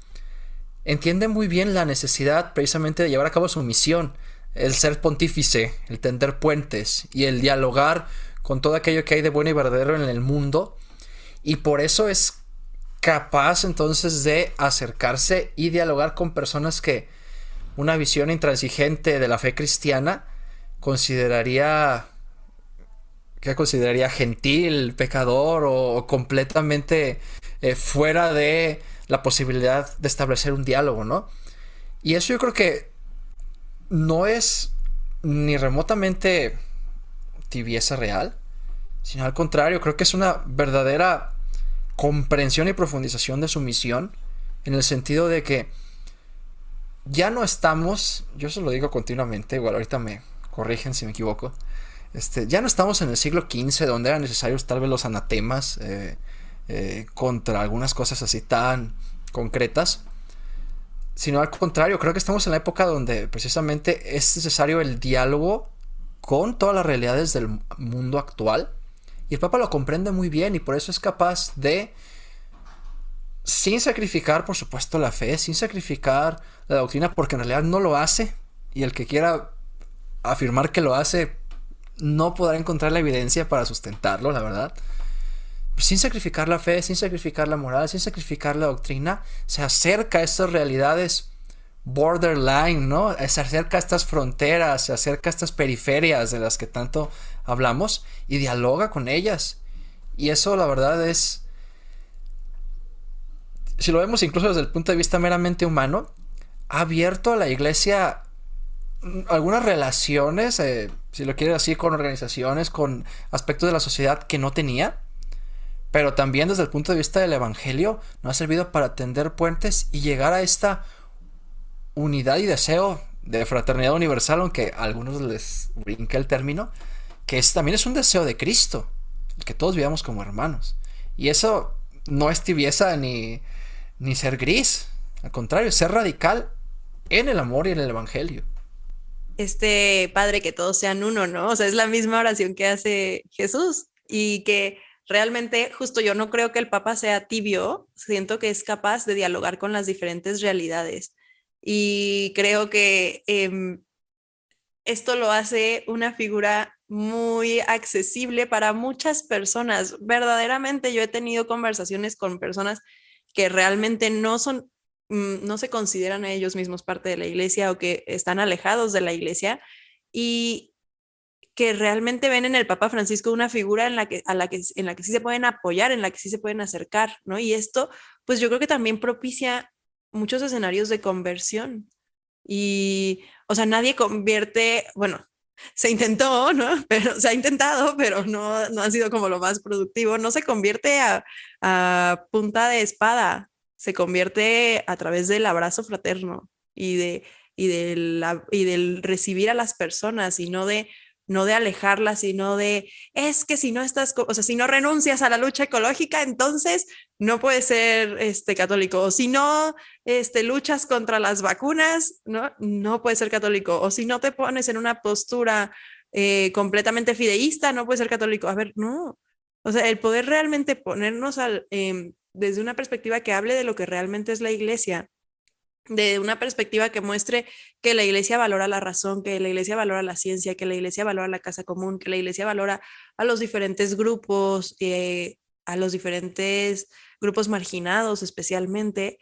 entiende muy bien la necesidad precisamente de llevar a cabo su misión, el ser pontífice, el tender puentes y el dialogar con todo aquello que hay de bueno y verdadero en el mundo, y por eso es capaz entonces de acercarse y dialogar con personas que una visión intransigente de la fe cristiana consideraría gentil, pecador o completamente fuera de la posibilidad de establecer un diálogo, ¿no? Y eso yo creo que no es ni remotamente tibieza real, sino al contrario, creo que es una verdadera comprensión y profundización de su misión, en el sentido de que ya no estamos, yo se lo digo continuamente, igual ahorita me corrigen si me equivoco, ya no estamos en el siglo XV, donde eran necesarios tal vez los anatemas contra algunas cosas así tan concretas, sino al contrario, creo que estamos en la época donde precisamente es necesario el diálogo con todas las realidades del mundo actual, y el Papa lo comprende muy bien y por eso es capaz de, sin sacrificar por supuesto la fe, sin sacrificar la doctrina, porque en realidad no lo hace, y el que quiera afirmar que lo hace no podrá encontrar la evidencia para sustentarlo, la verdad. Sin sacrificar la fe, sin sacrificar la moral, sin sacrificar la doctrina, se acerca a estas realidades borderline, ¿no? Se acerca a estas fronteras, se acerca a estas periferias de las que tanto hablamos y dialoga con ellas. Y eso, la verdad, es, si lo vemos incluso desde el punto de vista meramente humano, ha abierto a la Iglesia algunas relaciones, si lo quieres así, con organizaciones, con aspectos de la sociedad que no tenía, pero también desde el punto de vista del Evangelio nos ha servido para tender puentes y llegar a esta unidad y deseo de fraternidad universal, aunque a algunos les brinca el término, que también es un deseo de Cristo, el que todos vivamos como hermanos, y eso no es tibieza ni ser gris, Al contrario, ser radical en el amor y en el evangelio. Padre, que todos sean uno, ¿no? O sea, es la misma oración que hace Jesús y que realmente, justo yo no creo que el Papa sea tibio, siento que es capaz de dialogar con las diferentes realidades y creo que esto lo hace una figura muy accesible para muchas personas. Verdaderamente yo he tenido conversaciones con personas que realmente no se consideran a ellos mismos parte de la iglesia o que están alejados de la iglesia y que realmente ven en el Papa Francisco una figura en la que sí se pueden apoyar, en la que sí se pueden acercar, ¿no? Y esto, pues yo creo que también propicia muchos escenarios de conversión. Y, o sea, nadie convierte, bueno, se intentó, ¿no? Pero se ha intentado, pero no ha sido como lo más productivo. No se convierte a punta de espada, se convierte a través del abrazo fraterno y del recibir a las personas y no de alejarlas, sino de, es que si no estás, o sea, si no renuncias a la lucha ecológica, entonces no puedes ser católico, o si no luchas contra las vacunas, no puedes ser católico, o si no te pones en una postura completamente fideísta, no puedes ser católico. A ver, no, o sea, el poder realmente ponernos desde una perspectiva que hable de lo que realmente es la iglesia, de una perspectiva que muestre que la iglesia valora la razón, que la iglesia valora la ciencia, que la iglesia valora la casa común, que la iglesia valora a los diferentes grupos, a los diferentes grupos marginados especialmente,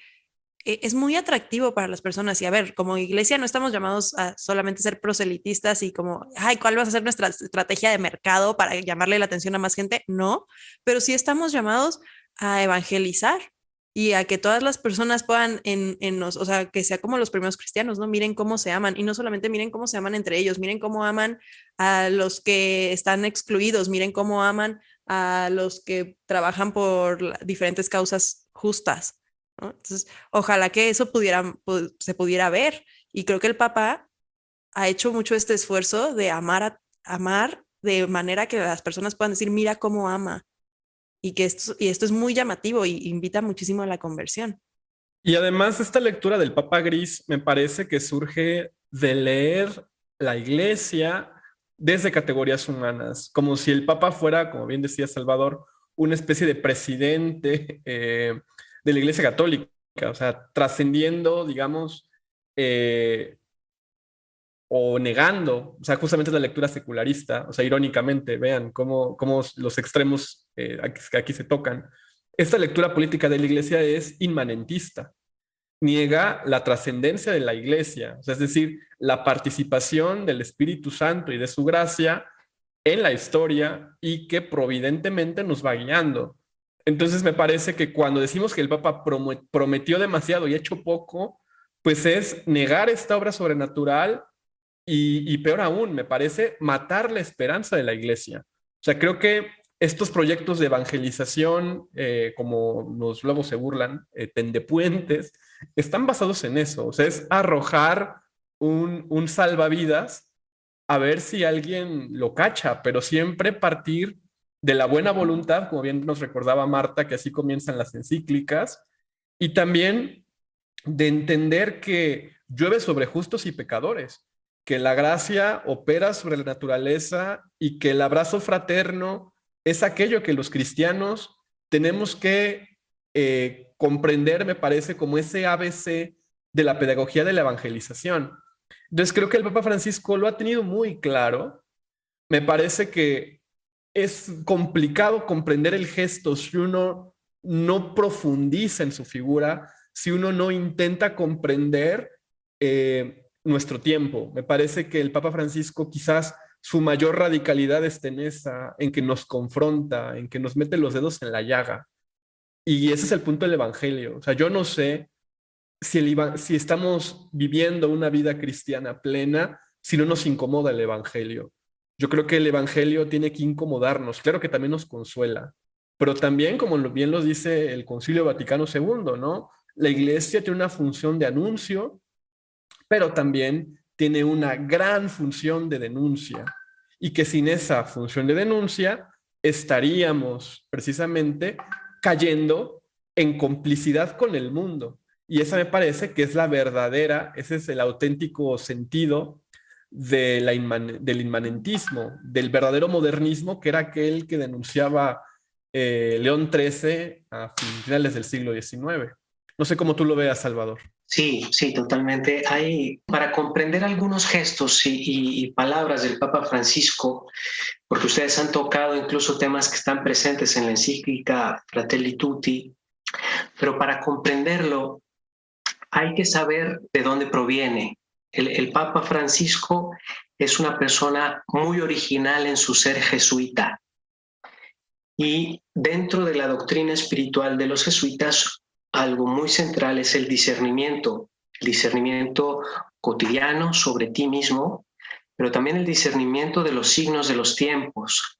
es muy atractivo para las personas. Y a ver, como iglesia no estamos llamados a solamente ser proselitistas y como, ay, ¿cuál va a ser nuestra estrategia de mercado para llamarle la atención a más gente? No, pero sí estamos llamados a evangelizar y a que todas las personas puedan o sea, que sea como los primeros cristianos, ¿no? Miren cómo se aman y no solamente miren cómo se aman entre ellos, miren cómo aman a los que están excluidos, miren cómo aman a los que trabajan por diferentes causas justas, ¿no? Entonces, ojalá que eso se pudiera ver y creo que el Papa ha hecho mucho este esfuerzo de amar de manera que las personas puedan decir, mira cómo ama. Y esto es muy llamativo y invita muchísimo a la conversión. Y además esta lectura del Papa Gris me parece que surge de leer la iglesia desde categorías humanas, como si el Papa fuera, como bien decía Salvador, una especie de presidente de la iglesia católica, o sea, trascendiendo, digamos, o negando, o sea, justamente la lectura secularista, o sea, irónicamente, vean cómo los extremos aquí se tocan. Esta lectura política de la iglesia es inmanentista, niega la trascendencia de la iglesia, o sea, es decir, la participación del Espíritu Santo y de su gracia en la historia y que providentemente nos va guiando. Entonces me parece que cuando decimos que el Papa prometió demasiado y hecho poco, pues es negar esta obra sobrenatural y peor aún, me parece matar la esperanza de la iglesia. O sea, creo que estos proyectos de evangelización, como luego se burlan, tendepuentes, están basados en eso. O sea, es arrojar un salvavidas a ver si alguien lo cacha, pero siempre partir de la buena voluntad, como bien nos recordaba Marta, que así comienzan las encíclicas, y también de entender que llueve sobre justos y pecadores, que la gracia opera sobre la naturaleza y que el abrazo fraterno es aquello que los cristianos tenemos que comprender, me parece, como ese ABC de la pedagogía de la evangelización. Entonces creo que el Papa Francisco lo ha tenido muy claro. Me parece que es complicado comprender el gesto si uno no profundiza en su figura, si uno no intenta comprender nuestro tiempo. Me parece que el Papa Francisco quizás su mayor radicalidad está en que nos confronta, en que nos mete los dedos en la llaga. Y ese es el punto del Evangelio. O sea, yo no sé si estamos viviendo una vida cristiana plena si no nos incomoda el Evangelio. Yo creo que el Evangelio tiene que incomodarnos. Claro que también nos consuela, pero también, como bien lo dice el Concilio Vaticano II, ¿no? La Iglesia tiene una función de anuncio, pero también tiene una gran función de denuncia. Y que sin esa función de denuncia estaríamos precisamente cayendo en complicidad con el mundo. Y esa me parece que es la verdadera, ese es el auténtico sentido del inmanentismo, del verdadero modernismo, que era aquel que denunciaba León XIII a finales del siglo XIX. No sé cómo tú lo veas, Salvador. Sí, sí, totalmente. Para comprender algunos gestos y palabras del Papa Francisco, porque ustedes han tocado incluso temas que están presentes en la encíclica Fratelli Tutti, pero para comprenderlo hay que saber de dónde proviene. El Papa Francisco es una persona muy original en su ser jesuita. Y dentro de la doctrina espiritual de los jesuitas, algo muy central es el discernimiento cotidiano sobre ti mismo, pero también el discernimiento de los signos de los tiempos.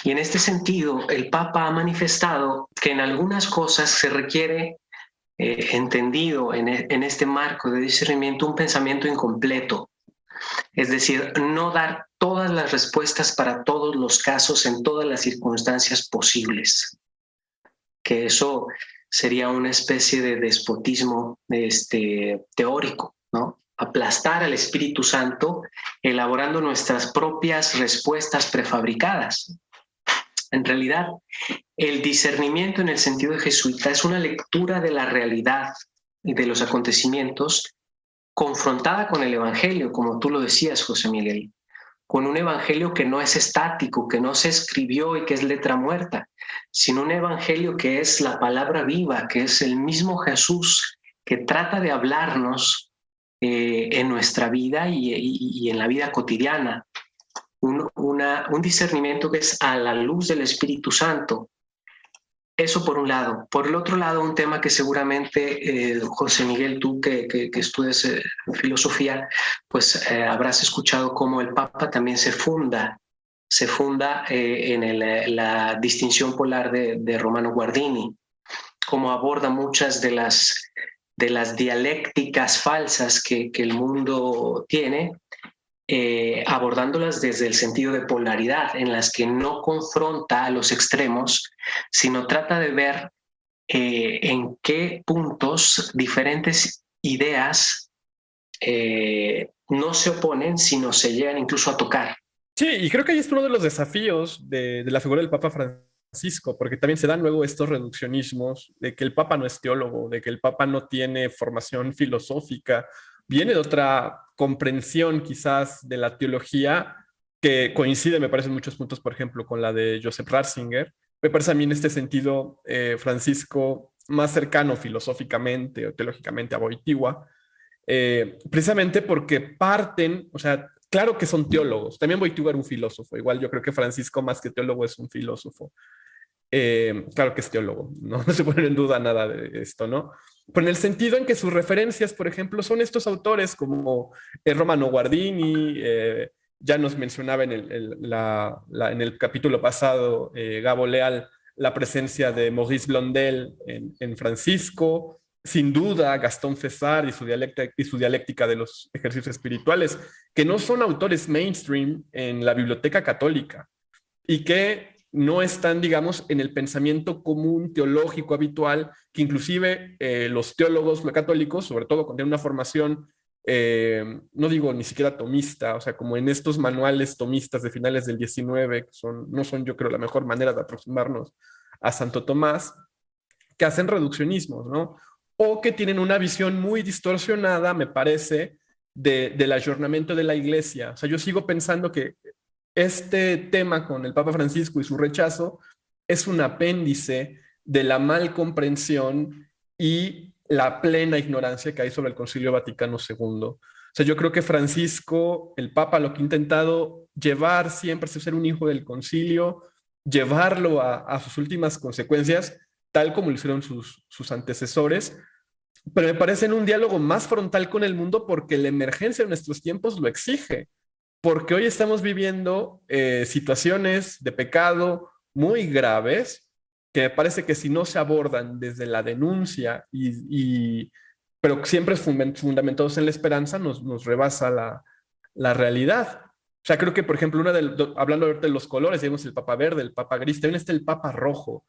Y en este sentido, el Papa ha manifestado que en algunas cosas se requiere, entendido en este marco de discernimiento, un pensamiento incompleto. Es decir, no dar todas las respuestas para todos los casos en todas las circunstancias posibles. Que eso sería una especie de despotismo teórico, ¿no? Aplastar al Espíritu Santo elaborando nuestras propias respuestas prefabricadas. En realidad, el discernimiento en el sentido de jesuita es una lectura de la realidad y de los acontecimientos confrontada con el Evangelio, como tú lo decías, José Miguel, con un Evangelio que no es estático, que no se escribió y que es letra muerta, sino un Evangelio que es la palabra viva, que es el mismo Jesús que trata de hablarnos en nuestra vida y en la vida cotidiana. Un discernimiento que es a la luz del Espíritu Santo. Eso por un lado. Por el otro lado, un tema que seguramente, José Miguel, tú que estudias filosofía, pues habrás escuchado cómo el Papa también se funda en la distinción polar de Romano Guardini, cómo aborda muchas de las dialécticas falsas que el mundo tiene, abordándolas desde el sentido de polaridad, en las que no confronta a los extremos, sino trata de ver en qué puntos diferentes ideas no se oponen, sino se llegan incluso a tocar. Sí, y creo que ahí es uno de los desafíos de la figura del Papa Francisco, porque también se dan luego estos reduccionismos de que el Papa no es teólogo, de que el Papa no tiene formación filosófica, viene de otra comprensión quizás de la teología que coincide, me parece, en muchos puntos, por ejemplo, con la de Joseph Ratzinger. Me parece a mí en este sentido, Francisco, más cercano filosóficamente o teológicamente a Wojtyła, precisamente porque parten, o sea, claro que son teólogos, también Wojtyła era un filósofo, igual yo creo que Francisco más que teólogo es un filósofo. Claro que es teólogo, no se pone en duda nada de esto, ¿no? Pero en el sentido en que sus referencias, por ejemplo, son estos autores como Romano Guardini, ya nos mencionaba en el capítulo pasado Gabo Leal la presencia de Maurice Blondel en Francisco, sin duda Gastón Fessard y su dialéctica de los ejercicios espirituales, que no son autores mainstream en la biblioteca católica y que no están, digamos, en el pensamiento común teológico habitual, que inclusive los teólogos católicos, sobre todo cuando tienen una formación, no digo ni siquiera tomista, o sea, como en estos manuales tomistas de finales del XIX, que no son, yo creo, la mejor manera de aproximarnos a Santo Tomás, que hacen reduccionismos, ¿no? O que tienen una visión muy distorsionada, me parece, del ayornamiento de la Iglesia. O sea, yo sigo pensando que este tema con el Papa Francisco y su rechazo es un apéndice de la mal comprensión y la plena ignorancia que hay sobre el Concilio Vaticano II. O sea, yo creo que Francisco, el Papa, lo que ha intentado llevar siempre es ser un hijo del concilio, llevarlo a sus últimas consecuencias, tal como lo hicieron sus antecesores, pero me parece en un diálogo más frontal con el mundo porque la emergencia de nuestros tiempos lo exige. Porque hoy estamos viviendo situaciones de pecado muy graves que me parece que si no se abordan desde la denuncia, pero siempre fundamentados en la esperanza, nos rebasa la realidad. O sea, creo que, por ejemplo, hablando de los colores, tenemos el Papa Verde, el Papa Gris, también está el Papa Rojo.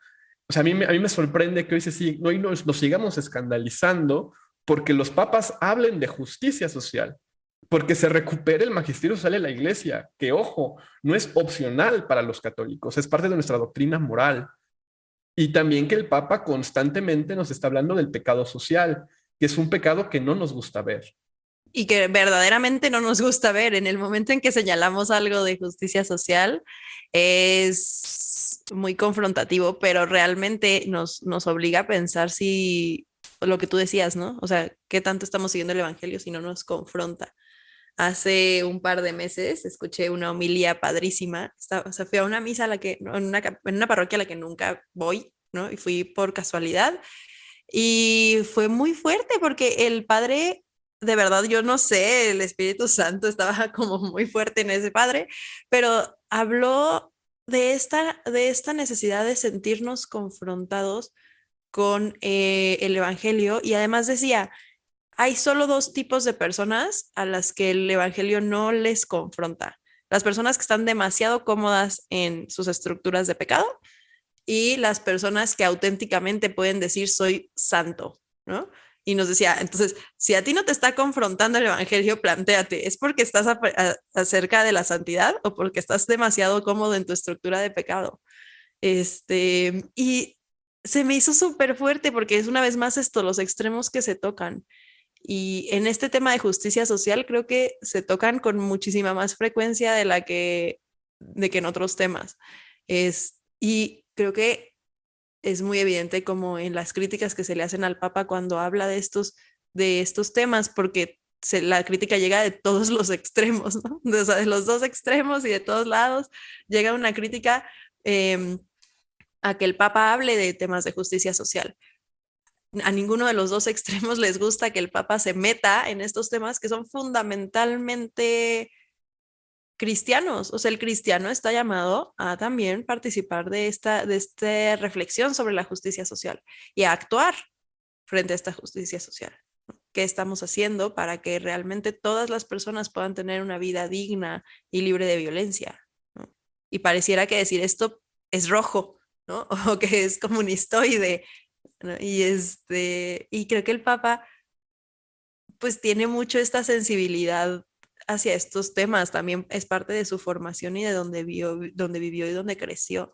O sea, a mí me sorprende que hoy hoy nos sigamos escandalizando porque los papas hablen de justicia social, porque se recupere el magisterio social de la Iglesia, que, ojo, no es opcional para los católicos, es parte de nuestra doctrina moral. Y también que el Papa constantemente nos está hablando del pecado social, que es un pecado que no nos gusta ver. Y que verdaderamente no nos gusta ver. En el momento en que señalamos algo de justicia social, es muy confrontativo, pero realmente nos obliga a pensar si lo que tú decías, ¿no? O sea, qué tanto estamos siguiendo el Evangelio si no nos confronta. Hace un par de meses escuché una homilía padrísima. O sea, fui a una misa en una parroquia a la que nunca voy, ¿no? Y fui por casualidad. Y fue muy fuerte porque el padre, de verdad, yo no sé, el Espíritu Santo estaba como muy fuerte en ese padre, pero habló de esta necesidad de sentirnos confrontados con el Evangelio, y además decía, hay solo dos tipos de personas a las que el Evangelio no les confronta: las personas que están demasiado cómodas en sus estructuras de pecado y las personas que auténticamente pueden decir soy santo, ¿no? Y nos decía, entonces, si a ti no te está confrontando el Evangelio, plantéate, ¿es porque estás acerca de la santidad o porque estás demasiado cómodo en tu estructura de pecado? Y se me hizo súper fuerte porque es una vez más esto, los extremos que se tocan. Y en este tema de justicia social creo que se tocan con muchísima más frecuencia de que en otros temas. Y creo que es muy evidente como en las críticas que se le hacen al Papa cuando habla de estos temas, porque la crítica llega de todos los extremos, ¿no? O sea, de los dos extremos y de todos lados llega una crítica a que el Papa hable de temas de justicia social. A ninguno de los dos extremos les gusta que el Papa se meta en estos temas que son fundamentalmente cristianos. O sea, el cristiano está llamado a también participar de esta reflexión sobre la justicia social y a actuar frente a esta justicia social. ¿Qué estamos haciendo para que realmente todas las personas puedan tener una vida digna y libre de violencia, ¿no? Y pareciera que decir esto es rojo, ¿no? O que es comunistoide, ¿no? Y creo que el Papa pues tiene mucho esta sensibilidad hacia estos temas, también es parte de su formación y de donde vivió y donde creció.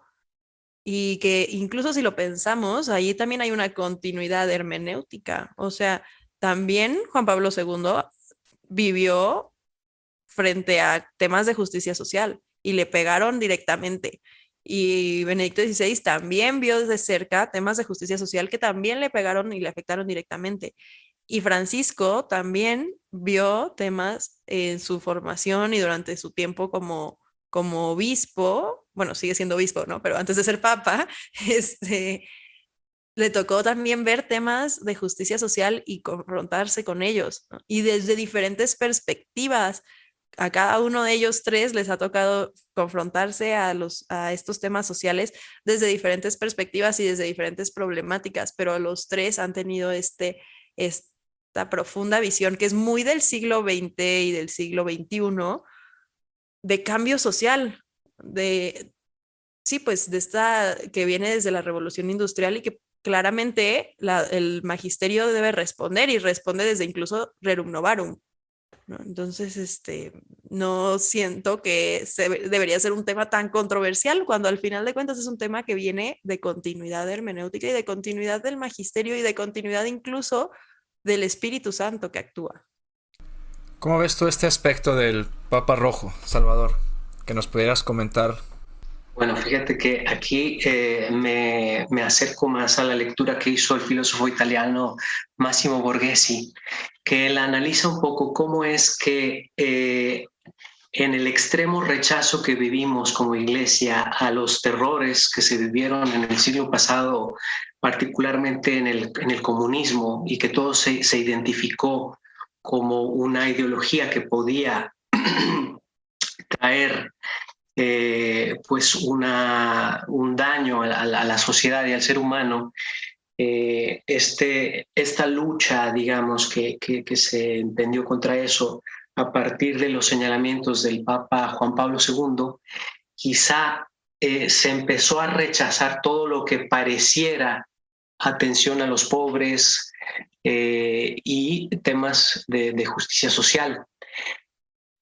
Y que incluso si lo pensamos, ahí también hay una continuidad hermenéutica. O sea, también Juan Pablo II vivió frente a temas de justicia social y le pegaron directamente. Y Benedicto XVI también vio desde cerca temas de justicia social que también le pegaron y le afectaron directamente. Y Francisco también vio temas en su formación y durante su tiempo como obispo, bueno, sigue siendo obispo, ¿no? Pero antes de ser papa, le tocó también ver temas de justicia social y confrontarse con ellos, ¿no? Y desde diferentes perspectivas. A cada uno de ellos tres les ha tocado confrontarse a estos temas sociales desde diferentes perspectivas y desde diferentes problemáticas, pero los tres han tenido esta profunda visión que es muy del siglo XX y del siglo XXI, de cambio social, pues de esta que viene desde la Revolución Industrial y que claramente el magisterio debe responder y responde desde incluso Rerum Novarum, ¿no? Entonces, no siento que debería ser un tema tan controversial cuando al final de cuentas es un tema que viene de continuidad hermenéutica y de continuidad del magisterio y de continuidad incluso del Espíritu Santo que actúa. ¿Cómo ves tú este aspecto del Papa Rojo, Salvador? Que nos pudieras comentar. Bueno, fíjate que aquí me acerco más a la lectura que hizo el filósofo italiano Massimo Borghesi, que él analiza un poco cómo es que en el extremo rechazo que vivimos como iglesia a los terrores que se vivieron en el siglo pasado, particularmente en el comunismo, y que todo se identificó como una ideología que podía traer pues un daño a la sociedad y al ser humano, esta lucha, digamos, que se emprendió contra eso a partir de los señalamientos del Papa Juan Pablo II, quizá se empezó a rechazar todo lo que pareciera atención a los pobres y temas de justicia social.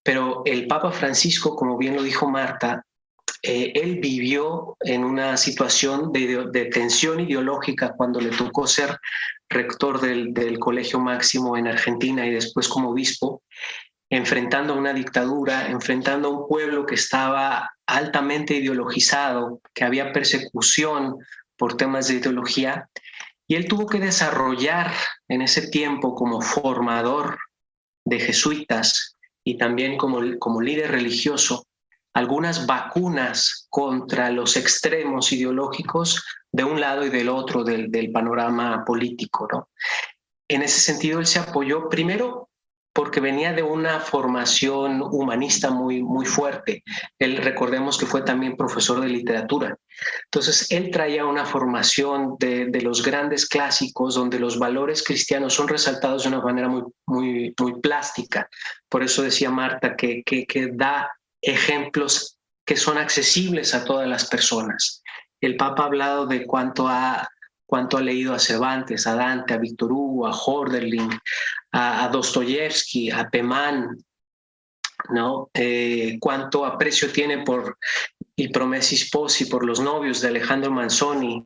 Pero el Papa Francisco, como bien lo dijo Marta, él vivió en una situación de tensión ideológica cuando le tocó ser rector del Colegio Máximo en Argentina y después como obispo, enfrentando a una dictadura, enfrentando a un pueblo que estaba altamente ideologizado, que había persecución por temas de ideología, y él tuvo que desarrollar en ese tiempo como formador de jesuitas y también como líder religioso algunas vacunas contra los extremos ideológicos de un lado y del otro del panorama político, ¿no? En ese sentido, él se apoyó primero porque venía de una formación humanista muy, muy fuerte. Él, recordemos que fue también profesor de literatura. Entonces, él traía una formación de los grandes clásicos donde los valores cristianos son resaltados de una manera muy, muy, muy plástica. Por eso decía Marta que da ejemplos que son accesibles a todas las personas. El Papa ha hablado de cuánto ha leído a Cervantes, a Dante, a Víctor Hugo, a Hölderlin, a Dostoyevsky, a Pemán, ¿no? Cuánto aprecio tiene por I Promessi Sposi, por Los novios de Alejandro Manzoni,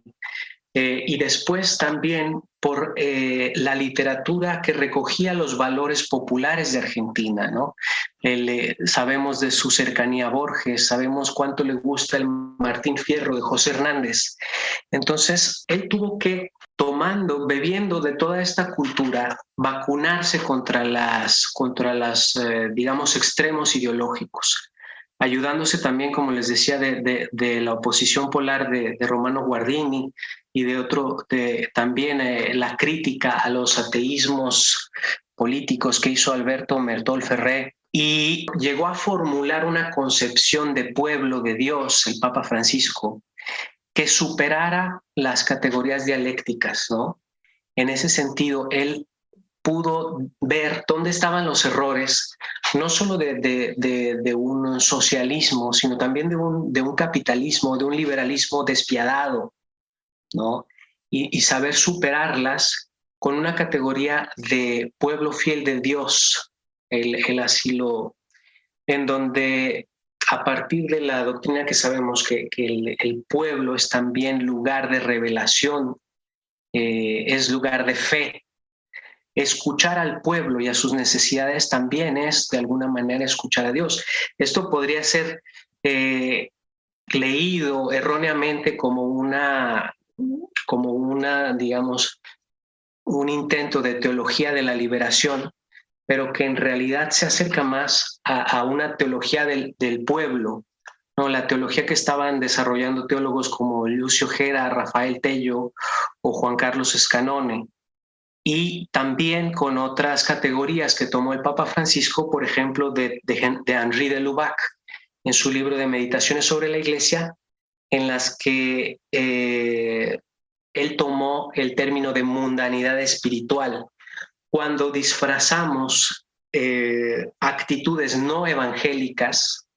y después también por la literatura que recogía los valores populares de Argentina, ¿no? Sabemos de su cercanía a Borges, sabemos cuánto le gusta el Martín Fierro de José Hernández. Entonces, él tuvo que, bebiendo de toda esta cultura, vacunarse contra las digamos, extremos ideológicos, ayudándose también, como les decía, de la oposición polar de Romano Guardini y también la crítica a los ateísmos políticos que hizo Alberto Mertol Ferré, y llegó a formular una concepción de pueblo de Dios, el Papa Francisco, que superara las categorías dialécticas, ¿no? En ese sentido, él pudo ver dónde estaban los errores, no solo de un socialismo, sino también de un capitalismo, de un liberalismo despiadado, ¿no? Y saber superarlas con una categoría de pueblo fiel de Dios, el asilo, en donde a partir de la doctrina que sabemos que el pueblo es también lugar de revelación, es lugar de fe. Escuchar al pueblo y a sus necesidades también es, de alguna manera, escuchar a Dios. Esto podría ser leído erróneamente como una, digamos, un intento de teología de la liberación, pero que en realidad se acerca más a una teología del pueblo, ¿no? La teología que estaban desarrollando teólogos como Lucio Gera, Rafael Tello o Juan Carlos Escanone, y también con otras categorías que tomó el Papa Francisco, por ejemplo, de Henri de Lubac, en su libro de Meditaciones sobre la Iglesia, en las que él tomó el término de mundanidad espiritual. Cuando disfrazamos actitudes no evangélicas,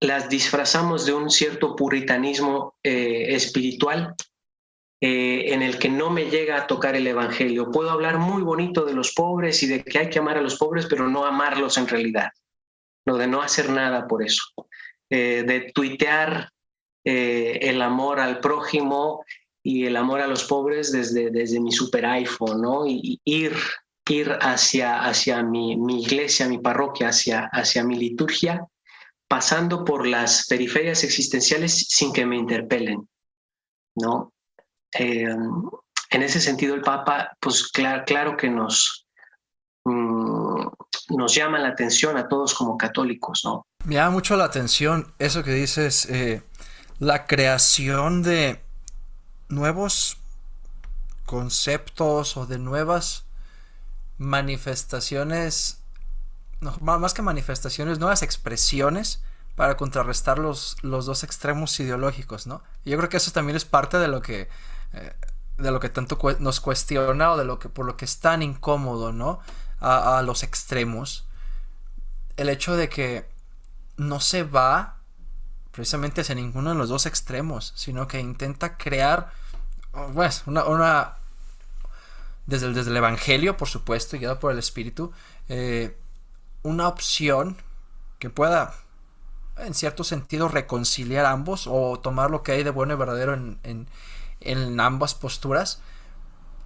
las disfrazamos de un cierto puritanismo espiritual, en el que no me llega a tocar el evangelio. Puedo hablar muy bonito de los pobres y de que hay que amar a los pobres, pero no amarlos en realidad, no, de no hacer nada por eso, de tuitear el amor al prójimo y el amor a los pobres desde mi super iPhone, ¿no? Y ir hacia mi iglesia, mi parroquia, hacia mi liturgia, pasando por las periferias existenciales sin que me interpelen, ¿no? En ese sentido, el Papa, pues claro que nos llama la atención a todos como católicos, ¿no? Me llama mucho la atención eso que dices, la creación de nuevos conceptos o de nuevas manifestaciones, no, más que manifestaciones, nuevas expresiones para contrarrestar los dos extremos ideológicos, ¿no? Y yo creo que eso también es parte de lo que tanto nos cuestiona, o por lo que es tan incómodo, ¿no? A los extremos. El hecho de que no se va precisamente hacia ninguno de los dos extremos, sino que intenta crear pues, desde el Evangelio, por supuesto, guiado por el Espíritu, una opción que pueda, en cierto sentido, reconciliar ambos o tomar lo que hay de bueno y verdadero en ambas posturas,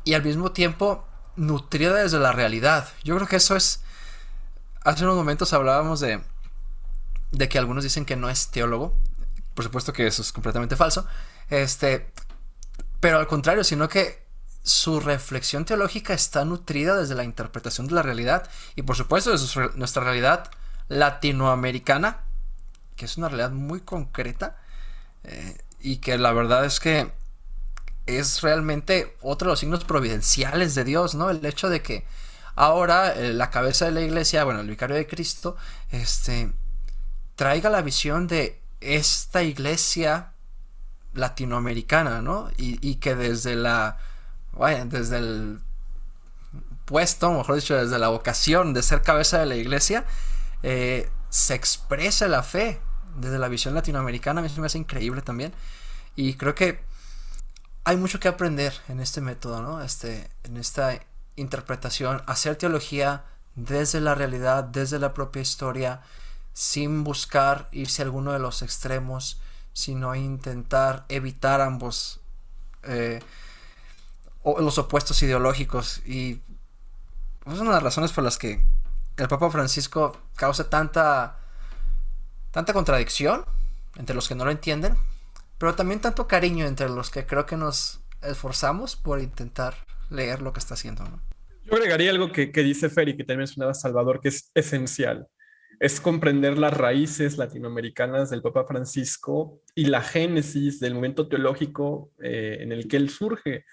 y al mismo tiempo nutrida desde la realidad. Yo creo que eso es... Hace unos momentos hablábamos de que algunos dicen que no es teólogo. Por supuesto que eso es completamente falso. Pero al contrario, sino que su reflexión teológica está nutrida desde la interpretación de la realidad, y por supuesto desde nuestra realidad latinoamericana, que es una realidad muy concreta, y que la verdad es que es realmente otro de los signos providenciales de Dios, ¿no? El hecho de que ahora la cabeza de la iglesia, bueno, el vicario de Cristo, traiga la visión de esta iglesia latinoamericana, ¿no? Y que desde desde el puesto, mejor dicho, desde la vocación de ser cabeza de la iglesia, se expresa la fe desde la visión latinoamericana. A mí se me hace increíble también, y creo que hay mucho que aprender en este método, ¿no? En esta interpretación, hacer teología desde la realidad, desde la propia historia, sin buscar irse a alguno de los extremos, sino intentar evitar ambos, los opuestos ideológicos. Y es una de las razones por las que el Papa Francisco causa tanta contradicción entre los que no lo entienden, pero también tanto cariño entre los que creo que nos esforzamos por intentar leer lo que está haciendo, ¿no? Yo agregaría algo que dice Fer y que también mencionaba Salvador, que es esencial. Es comprender las raíces latinoamericanas del Papa Francisco y la génesis del momento teológico en el que él surge,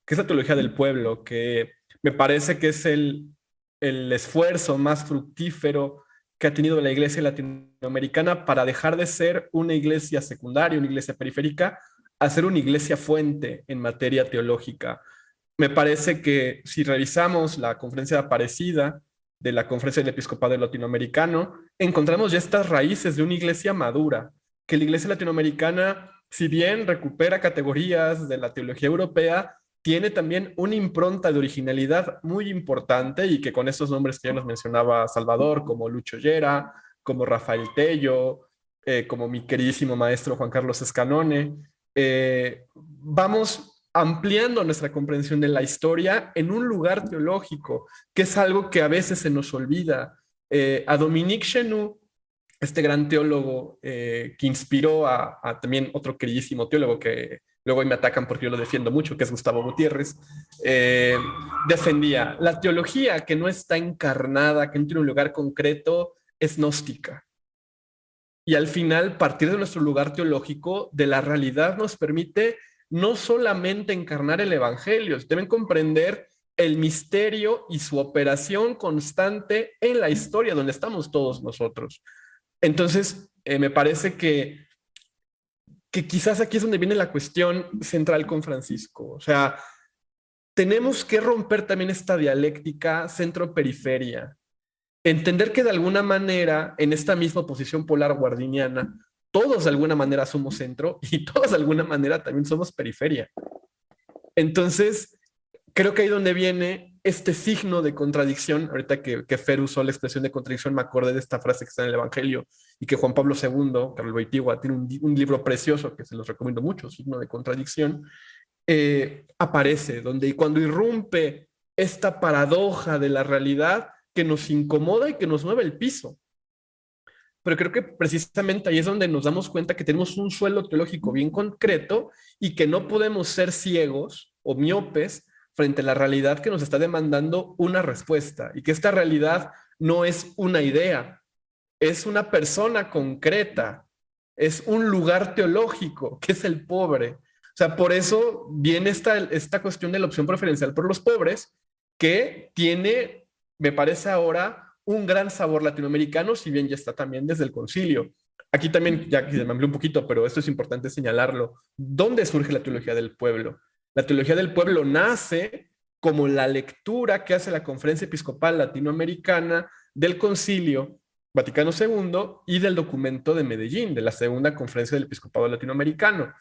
que es la teología del pueblo, que me parece que es el esfuerzo más fructífero que ha tenido la iglesia latinoamericana para dejar de ser una iglesia secundaria, una iglesia periférica, a ser una iglesia fuente en materia teológica. Me parece que si revisamos la conferencia de Aparecida de la Conferencia del Episcopado Latinoamericano, encontramos ya estas raíces de una iglesia madura, que la iglesia latinoamericana, si bien recupera categorías de la teología europea, tiene también una impronta de originalidad muy importante, y que con estos nombres que ya nos mencionaba Salvador, como Lucho Llera, como Rafael Tello, como mi queridísimo maestro Juan Carlos Escanone, vamos ampliando nuestra comprensión de la historia en un lugar teológico, que es algo que a veces se nos olvida. A Dominique Chenu, este gran teólogo que inspiró a también otro queridísimo teólogo que luego hoy me atacan porque yo lo defiendo mucho, que es Gustavo Gutiérrez, defendía la teología que no está encarnada, que no tiene un lugar concreto, es gnóstica. Y al final, partir de nuestro lugar teológico, de la realidad, nos permite no solamente encarnar el evangelio, deben comprender el misterio y su operación constante en la historia donde estamos todos nosotros. Entonces, me parece que quizás aquí es donde viene la cuestión central con Francisco. O sea, tenemos que romper también esta dialéctica centro-periferia. Entender que de alguna manera, en esta misma posición polar guardiniana, todos de alguna manera somos centro y todos de alguna manera también somos periferia. Entonces, creo que ahí donde viene este signo de contradicción. Ahorita que Fer usó la expresión de contradicción, me acordé de esta frase que está en el Evangelio y que Juan Pablo II, Carlos Boitigua, tiene un libro precioso que se los recomiendo mucho, Signo de Contradicción, aparece, donde cuando irrumpe esta paradoja de la realidad que nos incomoda y que nos mueve el piso. Pero creo que precisamente ahí es donde nos damos cuenta que tenemos un suelo teológico bien concreto y que no podemos ser ciegos o miopes frente a la realidad que nos está demandando una respuesta, y que esta realidad no es una idea, es una persona concreta, es un lugar teológico, que es el pobre. O sea, por eso viene esta cuestión de la opción preferencial por los pobres, que tiene, me parece ahora, un gran sabor latinoamericano, si bien ya está también desde el concilio. Aquí también, ya que se me amplió un poquito, pero esto es importante señalarlo. ¿Dónde surge la teología del pueblo? La teología del pueblo nace como la lectura que hace la Conferencia Episcopal Latinoamericana del Concilio Vaticano II y del documento de Medellín, de la Segunda Conferencia del Episcopado Latinoamericano.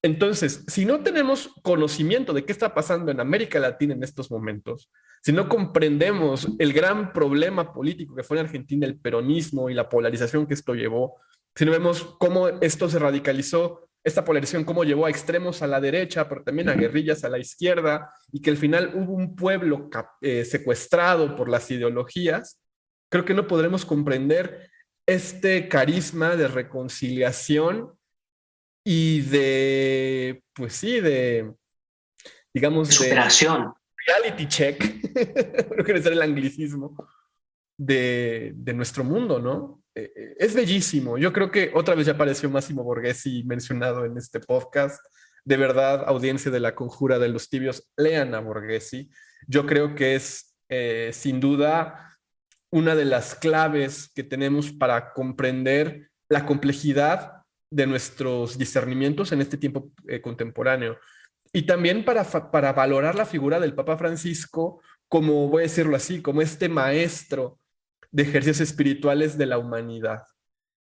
Entonces, si no tenemos conocimiento de qué está pasando en América Latina en estos momentos, si no comprendemos el gran problema político que fue en Argentina el peronismo y la polarización que esto llevó, si no vemos cómo esto se radicalizó, esta polarización cómo llevó a extremos a la derecha, pero también a guerrillas a la izquierda, y que al final hubo un pueblo secuestrado por las ideologías, creo que no podremos comprender este carisma de reconciliación y de, pues sí, de, digamos, de Superación. reality check, no quiero ser el anglicismo, de nuestro mundo, ¿no? Es bellísimo. Yo creo que otra vez ya apareció Máximo Borghesi mencionado en este podcast. De verdad, audiencia de La Conjura de los Tibios, lean a Borghesi. Yo creo que es, sin duda, una de las claves que tenemos para comprender la complejidad de nuestros discernimientos en este tiempo contemporáneo. Y también para valorar la figura del Papa Francisco como, voy a decirlo así, como este maestro de ejercicios espirituales de la humanidad.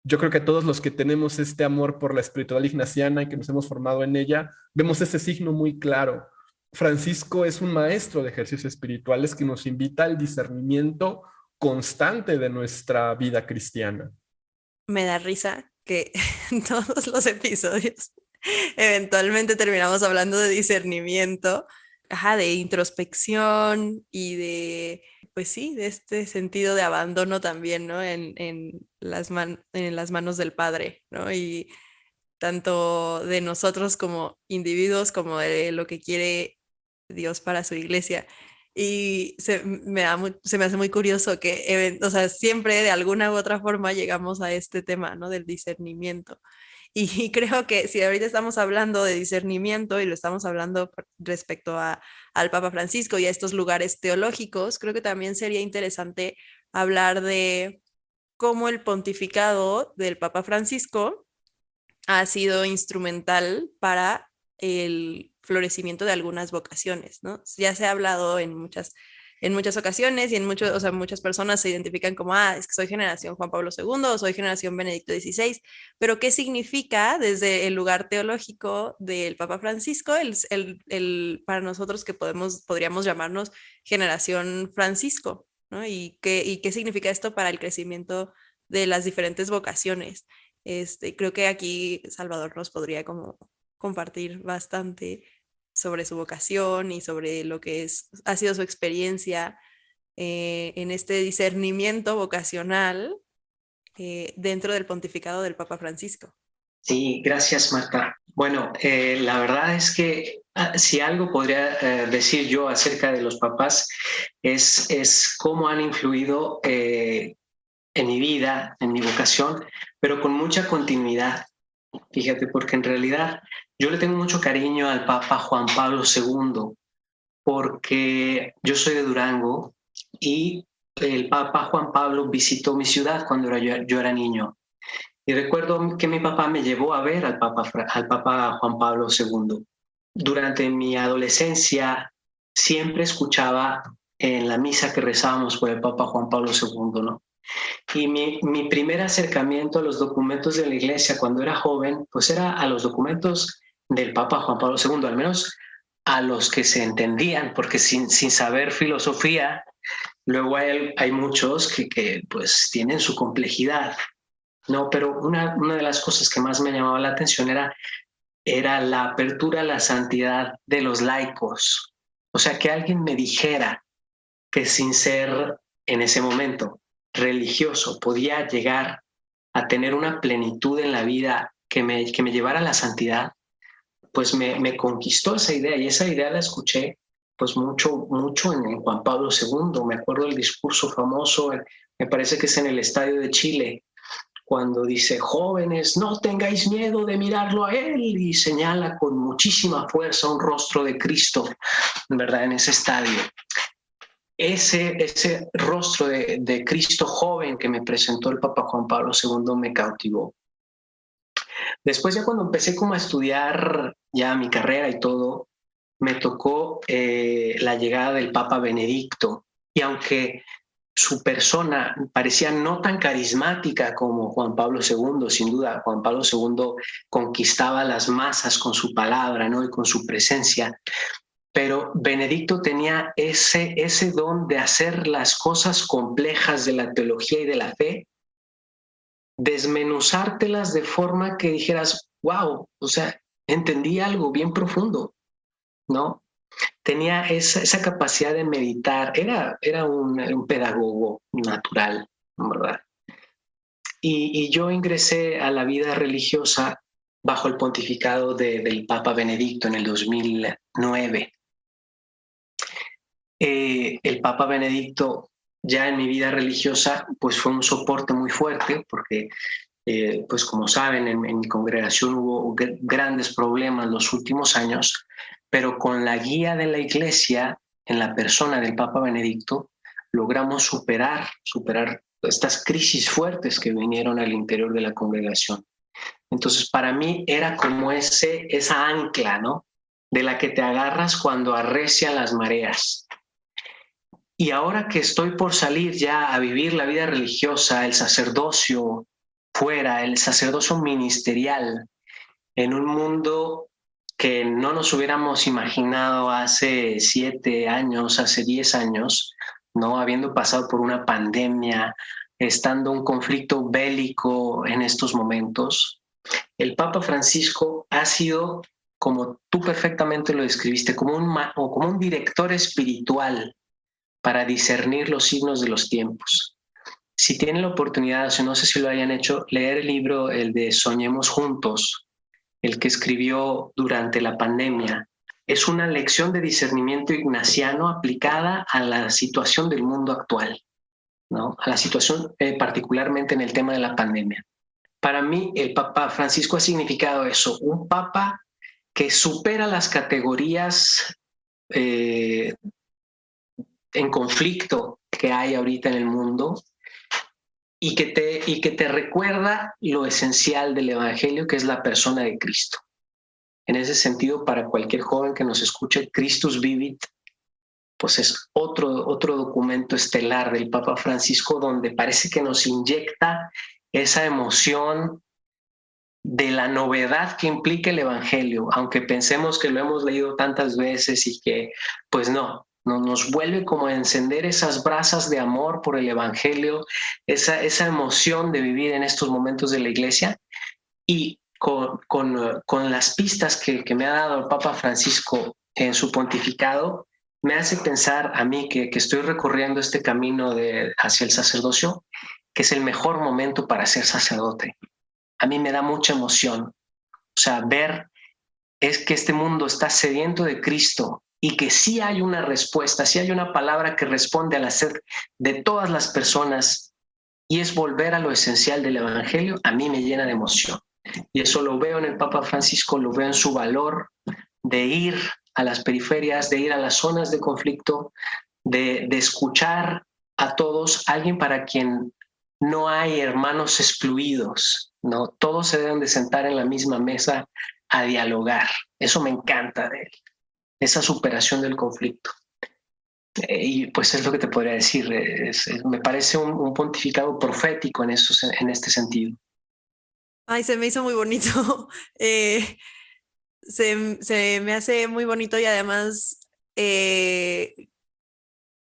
Yo creo que todos los que tenemos este amor por la espiritualidad ignaciana y que nos hemos formado en ella, vemos ese signo muy claro. Francisco es un maestro de ejercicios espirituales que nos invita al discernimiento constante de nuestra vida cristiana. Me da risa que en todos los episodios eventualmente terminamos hablando de discernimiento, de introspección y de, pues sí, de este sentido de abandono también, ¿no? En las manos del Padre, ¿no? Y tanto de nosotros como individuos como de lo que quiere Dios para su iglesia. Y se me hace muy curioso que, o sea, siempre de alguna u otra forma llegamos a este tema, ¿no? Del discernimiento. Y creo que si ahorita estamos hablando de discernimiento y lo estamos hablando respecto al Papa Francisco y a estos lugares teológicos, creo que también sería interesante hablar de cómo el pontificado del Papa Francisco ha sido instrumental para el florecimiento de algunas vocaciones, ¿no? Ya se ha hablado en muchas ocasiones y o sea, muchas personas se identifican como, es que soy generación Juan Pablo II o soy generación Benedicto XVI, pero ¿qué significa desde el lugar teológico del Papa Francisco para nosotros que podríamos llamarnos generación Francisco, ¿no? ¿Y qué significa esto para el crecimiento de las diferentes vocaciones? Creo que aquí Salvador nos podría como compartir bastante sobre su vocación y sobre lo que ha sido su experiencia en este discernimiento vocacional dentro del pontificado del Papa Francisco. Sí, gracias, Marta. Bueno, la verdad es que si algo podría decir yo acerca de los papas es cómo han influido en mi vida, en mi vocación, pero con mucha continuidad. Fíjate, porque en realidad yo le tengo mucho cariño al Papa Juan Pablo II, porque yo soy de Durango y el Papa Juan Pablo visitó mi ciudad cuando yo era niño. Y recuerdo que mi papá me llevó a ver al Papa Juan Pablo II. Durante mi adolescencia siempre escuchaba en la misa que rezábamos por el Papa Juan Pablo II, ¿no? Y mi primer acercamiento a los documentos de la iglesia cuando era joven, pues era a los documentos del Papa Juan Pablo II, al menos a los que se entendían, porque sin saber filosofía, luego hay muchos que pues tienen su complejidad, ¿no? Pero una de las cosas que más me llamaba la atención era la apertura a la santidad de los laicos. O sea, que alguien me dijera que sin ser en ese momento religioso podía llegar a tener una plenitud en la vida que me llevara a la santidad, pues me conquistó esa idea, y esa idea la escuché pues mucho en Juan Pablo II. Me acuerdo del discurso famoso, me parece que es en el Estadio de Chile, cuando dice: jóvenes, no tengáis miedo de mirarlo a él, y señala con muchísima fuerza un rostro de Cristo, ¿verdad?, en ese estadio. Ese rostro de Cristo joven que me presentó el Papa Juan Pablo II me cautivó. Después, ya cuando empecé como a estudiar ya mi carrera y todo, me tocó la llegada del Papa Benedicto. Y aunque su persona parecía no tan carismática como Juan Pablo II. Sin duda, Juan Pablo II conquistaba las masas con su palabra, ¿no? Y con su presencia. Pero Benedicto tenía ese don de hacer las cosas complejas de la teología y de la fe, desmenuzártelas de forma que dijeras, wow, o sea, entendí algo bien profundo, ¿no? Tenía esa capacidad de meditar, era un pedagogo natural, ¿verdad? Y yo ingresé a la vida religiosa bajo el pontificado del Papa Benedicto en el 2009. El Papa Benedicto ya en mi vida religiosa pues fue un soporte muy fuerte porque pues como saben en mi congregación hubo grandes problemas los últimos años, pero con la guía de la Iglesia en la persona del Papa Benedicto logramos superar estas crisis fuertes que vinieron al interior de la congregación. Entonces para mí era como esa ancla, ¿no? De la que te agarras cuando arrecian las mareas. Y ahora que estoy por salir ya a vivir la vida religiosa, el sacerdocio fuera, el sacerdocio ministerial, en un mundo que no nos hubiéramos imaginado hace 7 años, hace 10 años, ¿no? Habiendo pasado por una pandemia, estando un conflicto bélico en estos momentos, el Papa Francisco ha sido, como tú perfectamente lo describiste, como un director espiritual para discernir los signos de los tiempos. Si tienen la oportunidad, o no sé si lo hayan hecho, leer el libro, el de Soñemos Juntos, el que escribió durante la pandemia, es una lección de discernimiento ignaciano aplicada a la situación del mundo actual, ¿no? A la situación particularmente en el tema de la pandemia. Para mí, el Papa Francisco ha significado eso, un Papa que supera las categorías en conflicto que hay ahorita en el mundo y que te recuerda lo esencial del Evangelio, que es la persona de Cristo. En ese sentido, para cualquier joven que nos escuche, Christus Vivit, pues es otro documento estelar del Papa Francisco donde parece que nos inyecta esa emoción de la novedad que implica el Evangelio, aunque pensemos que lo hemos leído tantas veces y que, pues no, nos vuelve como a encender esas brasas de amor por el Evangelio, esa emoción de vivir en estos momentos de la Iglesia. Y con las pistas que me ha dado el Papa Francisco en su pontificado, me hace pensar a mí que estoy recorriendo este camino hacia el sacerdocio, que es el mejor momento para ser sacerdote. A mí me da mucha emoción, o sea, ver es que este mundo está sediento de Cristo y que sí hay una respuesta, sí hay una palabra que responde a la sed de todas las personas y es volver a lo esencial del Evangelio. A mí me llena de emoción. Y eso lo veo en el Papa Francisco, lo veo en su valor de ir a las periferias, de ir a las zonas de conflicto, de escuchar a todos, alguien para quien no hay hermanos excluidos, ¿no? Todos se deben de sentar en la misma mesa a dialogar. Eso me encanta de él, esa superación del conflicto. Y pues es lo que te podría decir. Me parece un pontificado profético en este sentido. Ay, se me hizo muy bonito. Se me hace muy bonito y además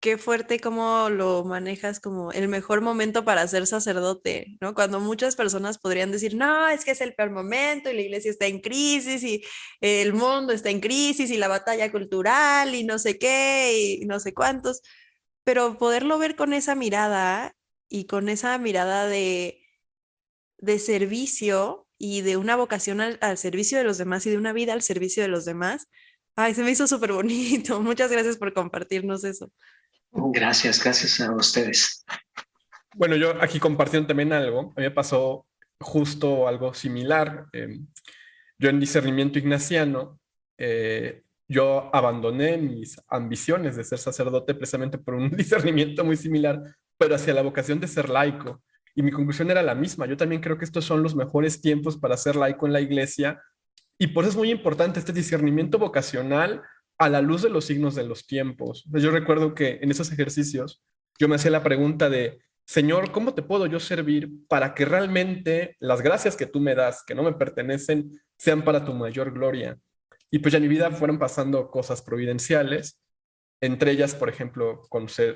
qué fuerte cómo lo manejas como el mejor momento para ser sacerdote, ¿no? Cuando muchas personas podrían decir, no, es que es el peor momento y la iglesia está en crisis y el mundo está en crisis y la batalla cultural y no sé qué y no sé cuántos, pero poderlo ver con esa mirada y con esa mirada de servicio y de una vocación al servicio de los demás y de una vida al servicio de los demás. Ay, se me hizo súper bonito. Muchas gracias por compartirnos eso. Gracias a ustedes. Bueno, yo aquí compartiendo también algo, a mí me pasó justo algo similar. Yo en discernimiento ignaciano, yo abandoné mis ambiciones de ser sacerdote precisamente por un discernimiento muy similar, pero hacia la vocación de ser laico. Y mi conclusión era la misma. Yo también creo que estos son los mejores tiempos para ser laico en la iglesia. Y por eso es muy importante este discernimiento vocacional a la luz de los signos de los tiempos. Yo recuerdo que en esos ejercicios yo me hacía la pregunta de, Señor, ¿cómo te puedo yo servir para que realmente las gracias que tú me das, que no me pertenecen, sean para tu mayor gloria? Y pues ya en mi vida fueron pasando cosas providenciales, entre ellas, por ejemplo,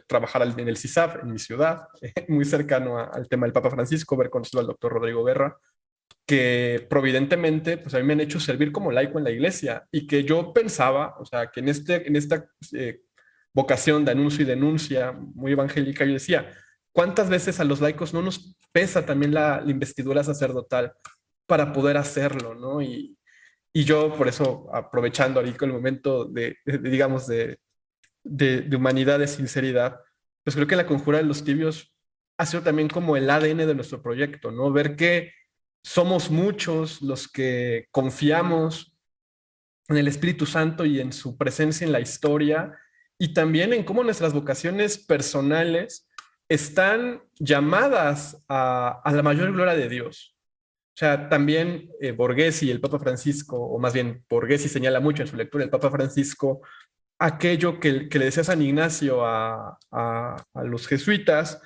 trabajar en el CISAF, en mi ciudad, muy cercano al tema del Papa Francisco, haber conocido al doctor Rodrigo Guerra, que providentemente, pues a mí me han hecho servir como laico en la iglesia, y que yo pensaba, o sea, que en esta vocación de anuncio y denuncia muy evangélica, yo decía, ¿cuántas veces a los laicos no nos pesa también la investidura sacerdotal para poder hacerlo, ¿no? Y yo, por eso, aprovechando ahorita el momento digamos, de humanidad, de sinceridad, pues creo que la Conjura de los Tibios ha sido también como el ADN de nuestro proyecto, ¿no? Ver que somos muchos los que confiamos en el Espíritu Santo y en su presencia en la historia, y también en cómo nuestras vocaciones personales están llamadas a la mayor gloria de Dios. O sea, también Borghesi, el Papa Francisco, o más bien Borghesi señala mucho en su lectura del Papa Francisco, aquello que le decía San Ignacio a los jesuitas,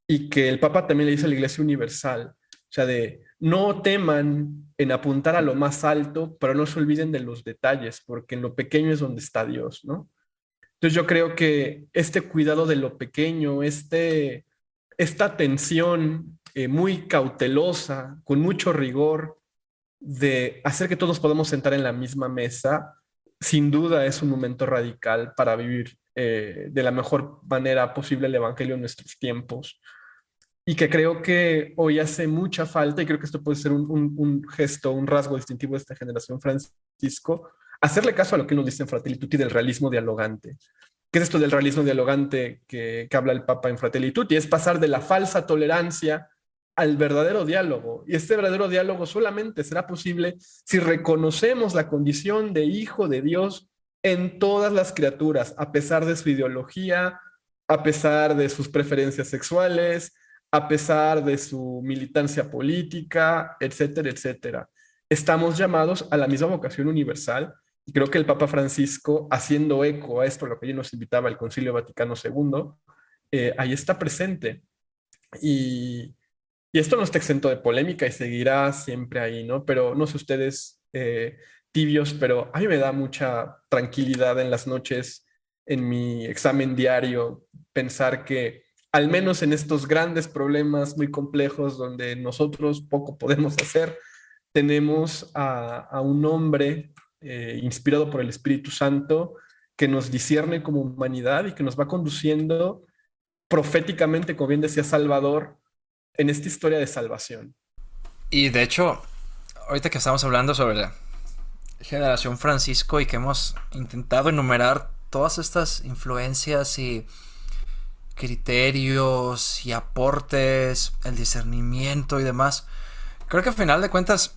y que el Papa también le dice a la Iglesia Universal, o sea, de no teman en apuntar a lo más alto, pero no se olviden de los detalles, porque en lo pequeño es donde está Dios, ¿no? Entonces yo creo que este cuidado de lo pequeño, esta atención muy cautelosa, con mucho rigor, de hacer que todos podamos sentar en la misma mesa, sin duda es un momento radical para vivir de la mejor manera posible el Evangelio en nuestros tiempos. Y que creo que hoy hace mucha falta, y creo que esto puede ser un gesto, un rasgo distintivo de esta generación, Francisco, hacerle caso a lo que nos dice en Fratelli Tutti del realismo dialogante. ¿Qué es esto del realismo dialogante que habla el Papa en Fratelli Tutti? Es pasar de la falsa tolerancia al verdadero diálogo. Y este verdadero diálogo solamente será posible si reconocemos la condición de hijo de Dios en todas las criaturas, a pesar de su ideología, a pesar de sus preferencias sexuales, a pesar de su militancia política, etcétera, etcétera. Estamos llamados a la misma vocación universal, y creo que el Papa Francisco, haciendo eco a esto, lo que hoy nos invitaba el Concilio Vaticano II, ahí está presente. Y esto no está exento de polémica y seguirá siempre ahí, ¿no? Pero no sé ustedes, tibios, pero a mí me da mucha tranquilidad en las noches, en mi examen diario, pensar que al menos en estos grandes problemas muy complejos donde nosotros poco podemos hacer, tenemos a un hombre inspirado por el Espíritu Santo que nos discierne como humanidad y que nos va conduciendo proféticamente, como bien decía Salvador, en esta historia de salvación. Y de hecho, ahorita que estamos hablando sobre la generación Francisco y que hemos intentado enumerar todas estas influencias y criterios y aportes, el discernimiento y demás, creo que al final de cuentas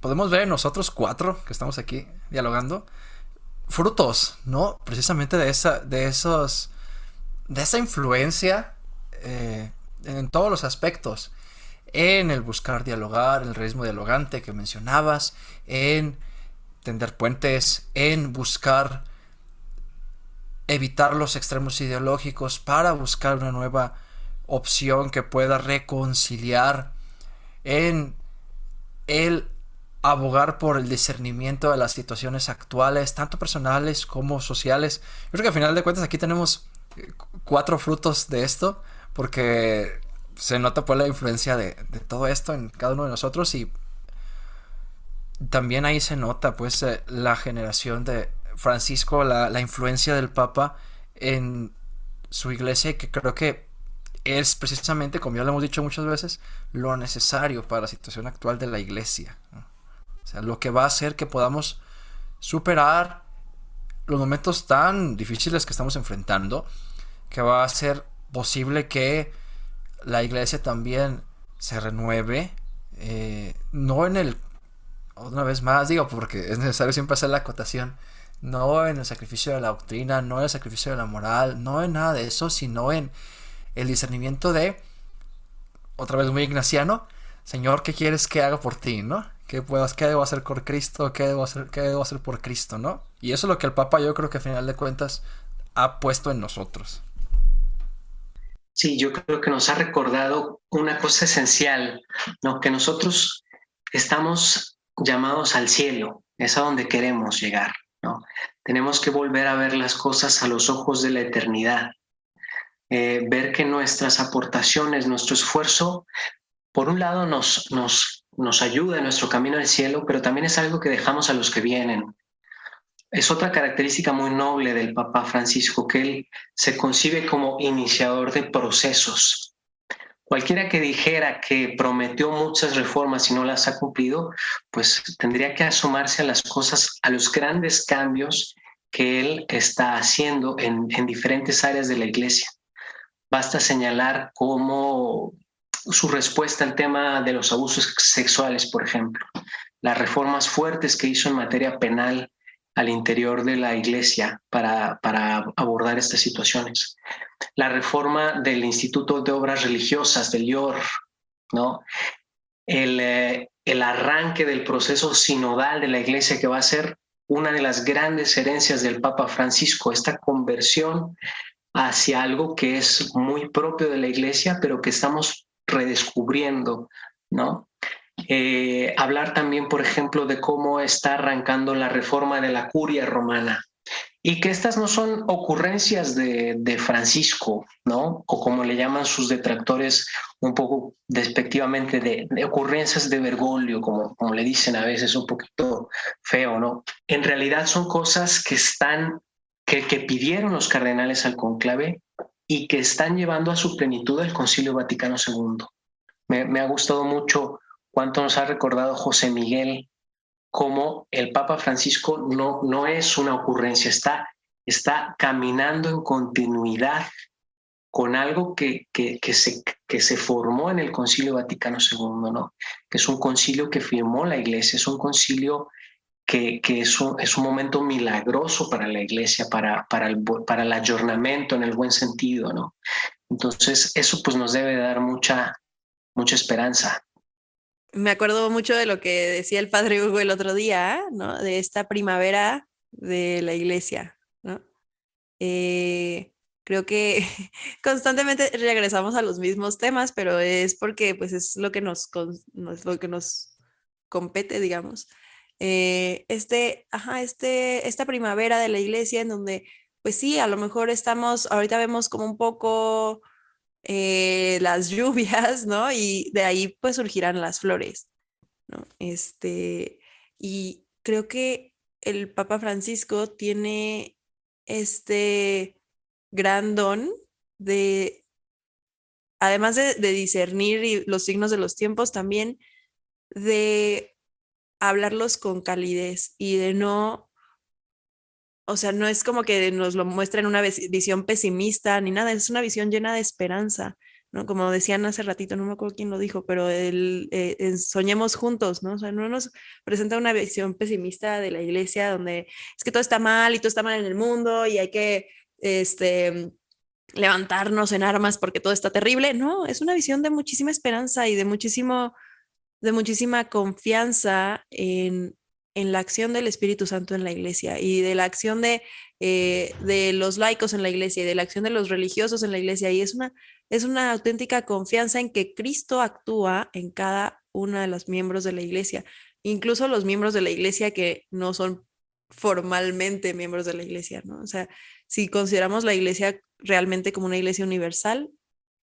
podemos ver en nosotros cuatro que estamos aquí dialogando frutos, ¿no? Precisamente de esa influencia en todos los aspectos, en el buscar dialogar, el realismo dialogante que mencionabas, en tender puentes, en buscar evitar los extremos ideológicos para buscar una nueva opción que pueda reconciliar, en el abogar por el discernimiento de las situaciones actuales, tanto personales como sociales. Yo creo que al final de cuentas aquí tenemos 4 frutos de esto, porque se nota pues la influencia de todo esto en cada uno de nosotros, y también ahí se nota pues la generación de Francisco, la influencia del Papa en su iglesia, que creo que es precisamente, como ya lo hemos dicho muchas veces, lo necesario para la situación actual de la iglesia, ¿no? O sea, lo que va a hacer que podamos superar los momentos tan difíciles que estamos enfrentando, que va a hacer posible que la iglesia también se renueve, no en el, una vez más digo, porque es necesario siempre hacer la acotación, no en el sacrificio de la doctrina, no en el sacrificio de la moral, no en nada de eso, sino en el discernimiento de, otra vez muy ignaciano, Señor, ¿qué quieres que haga por ti, no? ¿Qué debo hacer por Cristo? ¿Qué debo hacer por Cristo, no? Y eso es lo que el Papa, yo creo que al final de cuentas ha puesto en nosotros. Sí, yo creo que nos ha recordado una cosa esencial, ¿no? Que nosotros estamos llamados al cielo, es a donde queremos llegar, ¿no? Tenemos que volver a ver las cosas a los ojos de la eternidad, ver que nuestras aportaciones, nuestro esfuerzo, por un lado nos ayuda en nuestro camino al cielo, pero también es algo que dejamos a los que vienen. Es otra característica muy noble del Papa Francisco, que él se concibe como iniciador de procesos. Cualquiera que dijera que prometió muchas reformas y no las ha cumplido, pues tendría que asomarse a las cosas, a los grandes cambios que él está haciendo en diferentes áreas de la Iglesia. Basta señalar cómo su respuesta al tema de los abusos sexuales, por ejemplo, las reformas fuertes que hizo en materia penal al interior de la Iglesia para abordar estas situaciones, la reforma del Instituto de Obras Religiosas del IOR, ¿no? El arranque del proceso sinodal de la Iglesia, que va a ser una de las grandes herencias del Papa Francisco, esta conversión hacia algo que es muy propio de la Iglesia, pero que estamos redescubriendo, ¿no? Hablar también, por ejemplo, de cómo está arrancando la reforma de la curia romana, y que estas no son ocurrencias de Francisco, ¿no? O como le llaman sus detractores un poco despectivamente, de ocurrencias de Bergoglio, como le dicen a veces un poquito feo, ¿no? En realidad son cosas que que pidieron los cardenales al cónclave y que están llevando a su plenitud el Concilio Vaticano II. Me ha gustado mucho cuánto nos ha recordado José Miguel, cómo el Papa Francisco no es una ocurrencia, está caminando en continuidad con algo que se formó en el Concilio Vaticano II, ¿no? Que es un concilio que firmó la Iglesia, es un concilio que es un momento milagroso para la Iglesia, para el ayornamiento en el buen sentido, ¿no? Entonces eso pues nos debe dar mucha esperanza. Me acuerdo mucho de lo que decía el padre Hugo el otro día, ¿no? De esta primavera de la Iglesia, ¿no? Creo que constantemente regresamos a los mismos temas, pero es porque pues es lo que nos compete, digamos. Esta primavera de la Iglesia en donde, pues sí, a lo mejor ahorita vemos como un poco las lluvias, ¿no? Y de ahí pues surgirán las flores, ¿no? Y creo que el Papa Francisco tiene este gran don de, además de discernir los signos de los tiempos, también de hablarlos con calidez y de no, o sea, no es como que nos lo muestra en una visión pesimista ni nada, es una visión llena de esperanza, ¿no? Como decían hace ratito, no me acuerdo quién lo dijo, pero soñemos juntos, ¿no? O sea, no nos presenta una visión pesimista de la Iglesia donde es que todo está mal y todo está mal en el mundo y hay que levantarnos en armas porque todo está terrible. No, es una visión de muchísima esperanza y de muchísima confianza en la acción del Espíritu Santo en la Iglesia y de la acción de los laicos en la Iglesia y de la acción de los religiosos en la Iglesia. Y es una auténtica confianza en que Cristo actúa en cada uno de los miembros de la Iglesia, incluso los miembros de la Iglesia que no son formalmente miembros de la Iglesia, ¿no? O sea, si consideramos la Iglesia realmente como una Iglesia universal,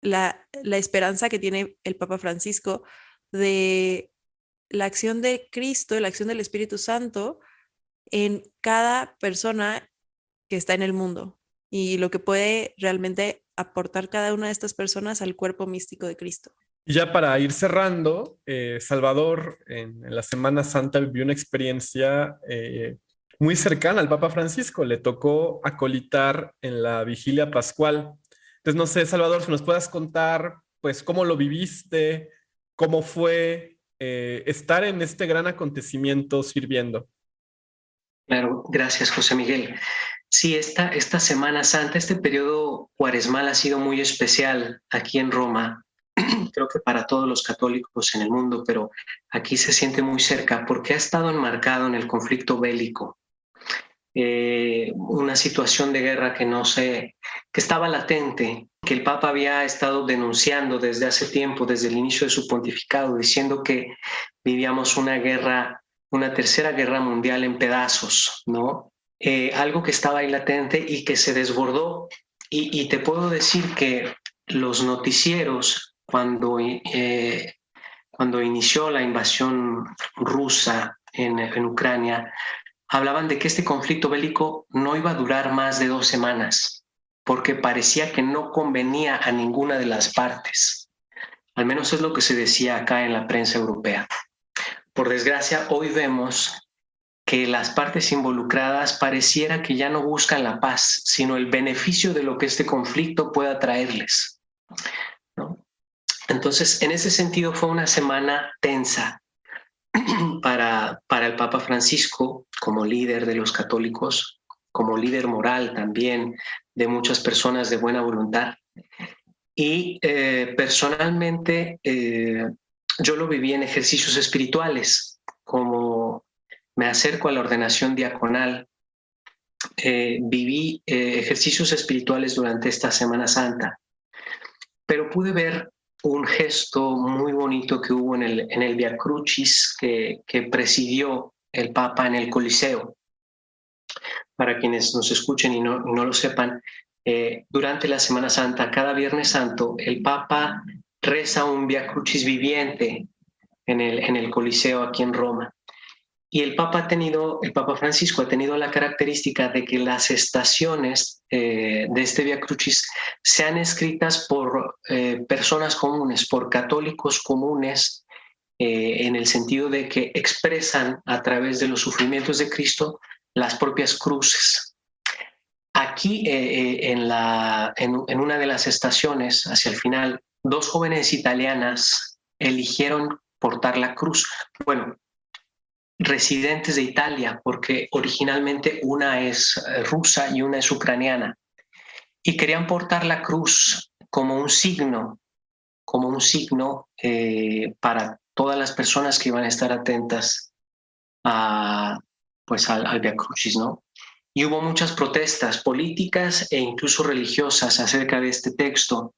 la esperanza que tiene el Papa Francisco de la acción de Cristo, la acción del Espíritu Santo en cada persona que está en el mundo y lo que puede realmente aportar cada una de estas personas al cuerpo místico de Cristo. Y ya para ir cerrando, Salvador en la Semana Santa vivió una experiencia muy cercana al Papa Francisco. Le tocó acolitar en la vigilia pascual. Entonces, no sé, Salvador, si nos puedas contar, pues, cómo lo viviste, cómo fue estar en este gran acontecimiento sirviendo. Claro, gracias, José Miguel. Sí, esta Semana Santa, este periodo cuaresmal ha sido muy especial aquí en Roma. Creo que para todos los católicos en el mundo, pero aquí se siente muy cerca porque ha estado enmarcado en el conflicto bélico. una situación de guerra que estaba latente, que el Papa había estado denunciando desde hace tiempo, desde el inicio de su pontificado, diciendo que vivíamos una tercera guerra mundial en pedazos, ¿no? Algo que estaba ahí latente y que se desbordó. Y te puedo decir que los noticieros, cuando inició la invasión rusa en Ucrania, hablaban de que este conflicto bélico no iba a durar más de 2 semanas, porque parecía que no convenía a ninguna de las partes. Al menos es lo que se decía acá en la prensa europea. Por desgracia, hoy vemos que las partes involucradas pareciera que ya no buscan la paz, sino el beneficio de lo que este conflicto pueda traerles, ¿no? Entonces, en ese sentido fue una semana tensa para el Papa Francisco como líder de los católicos, como líder moral también de muchas personas de buena voluntad. Y personalmente yo lo viví en ejercicios espirituales, como me acerco a la ordenación diaconal. Viví ejercicios espirituales durante esta Semana Santa, pero pude ver un gesto muy bonito que hubo en el Via Crucis que presidió el Papa en el Coliseo. Para quienes nos escuchen y no lo sepan, durante la Semana Santa, cada Viernes Santo, el Papa reza un Via Crucis viviente en el Coliseo aquí en Roma. Y el Papa Francisco ha tenido la característica de que las estaciones de este Via Crucis sean escritas por personas comunes, por católicos comunes, en el sentido de que expresan a través de los sufrimientos de Cristo las propias cruces. Aquí, en una de las estaciones, hacia el final, 2 jóvenes italianas eligieron portar la cruz. Bueno, residentes de Italia, porque originalmente una es rusa y una es ucraniana, y querían portar la cruz como un signo para todas las personas que iban a estar atentas al Via Crucis, ¿no? Y hubo muchas protestas políticas e incluso religiosas acerca de este texto.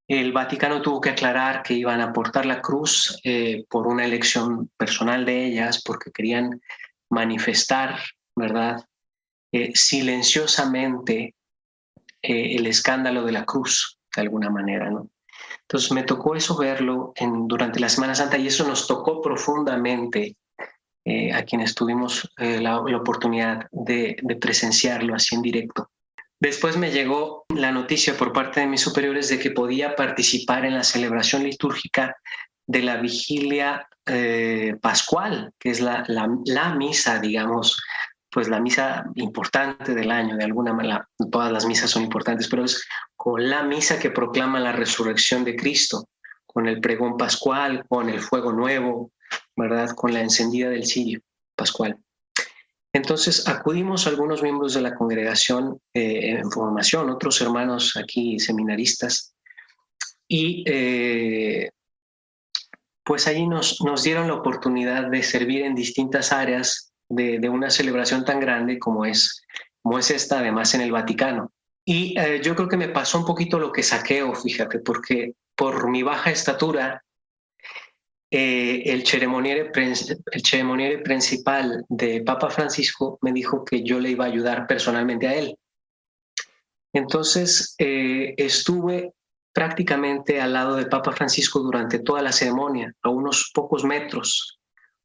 El Vaticano tuvo que aclarar que iban a portar la cruz por una elección personal de ellas, porque querían manifestar, ¿verdad?, silenciosamente el escándalo de la cruz, de alguna manera, ¿no? Entonces me tocó eso verlo durante la Semana Santa, y eso nos tocó profundamente a quienes tuvimos la oportunidad de presenciarlo así en directo. Después me llegó la noticia por parte de mis superiores de que podía participar en la celebración litúrgica de la vigilia pascual, que es la misa, digamos, pues la misa importante del año. De alguna manera, todas las misas son importantes, pero es con la misa que proclama la resurrección de Cristo, con el pregón pascual, con el fuego nuevo, ¿verdad?, con la encendida del cirio pascual. Entonces acudimos algunos miembros de la congregación en formación, otros hermanos aquí seminaristas, y pues allí nos dieron la oportunidad de servir en distintas áreas de una celebración tan grande como es esta, además en el Vaticano. Y yo creo que me pasó un poquito lo que Saqueo, fíjate, porque por mi baja estatura, el ceremoniere principal de Papa Francisco me dijo que yo le iba a ayudar personalmente a él. Entonces estuve prácticamente al lado de Papa Francisco durante toda la ceremonia, a unos pocos metros,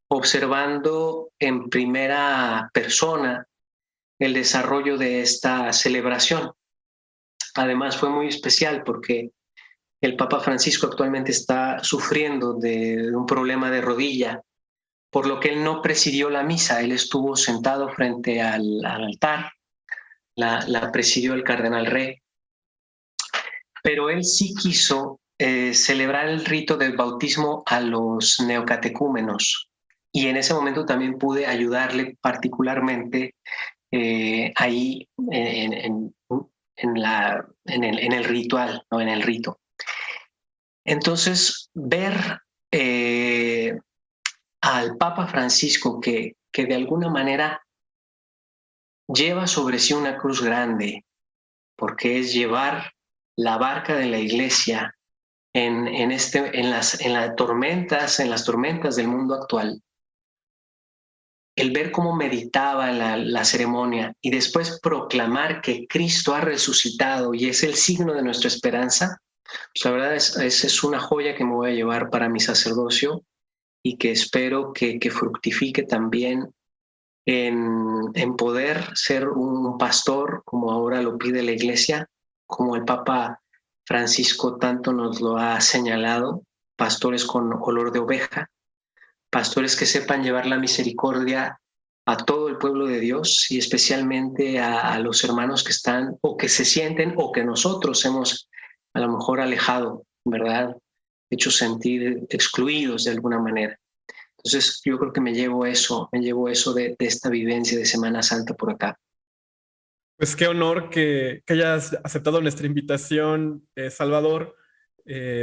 observando en primera persona el desarrollo de esta celebración. Además fue muy especial porque el Papa Francisco actualmente está sufriendo de un problema de rodilla, por lo que él no presidió la misa. Él estuvo sentado frente al altar, la presidió el cardenal Rey, pero él sí quiso celebrar el rito del bautismo a los neocatecúmenos, y en ese momento también pude ayudarle particularmente ahí en el ritual, ¿no?, en el rito. Entonces, ver al Papa Francisco que de alguna manera lleva sobre sí una cruz grande, porque es llevar la barca de la iglesia en las tormentas del mundo actual. El ver cómo meditaba la ceremonia y después proclamar que Cristo ha resucitado y es el signo de nuestra esperanza, pues la verdad es una joya que me voy a llevar para mi sacerdocio y que espero que fructifique también en poder ser un pastor, como ahora lo pide la Iglesia, como el Papa Francisco tanto nos lo ha señalado, pastores con olor de oveja, pastores que sepan llevar la misericordia a todo el pueblo de Dios y especialmente a los hermanos que están o que se sienten o que nosotros hemos a lo mejor alejado, ¿verdad? Hecho sentir excluidos de alguna manera. Entonces yo creo que me llevo eso de esta vivencia de Semana Santa por acá. Pues qué honor que hayas aceptado nuestra invitación, Salvador.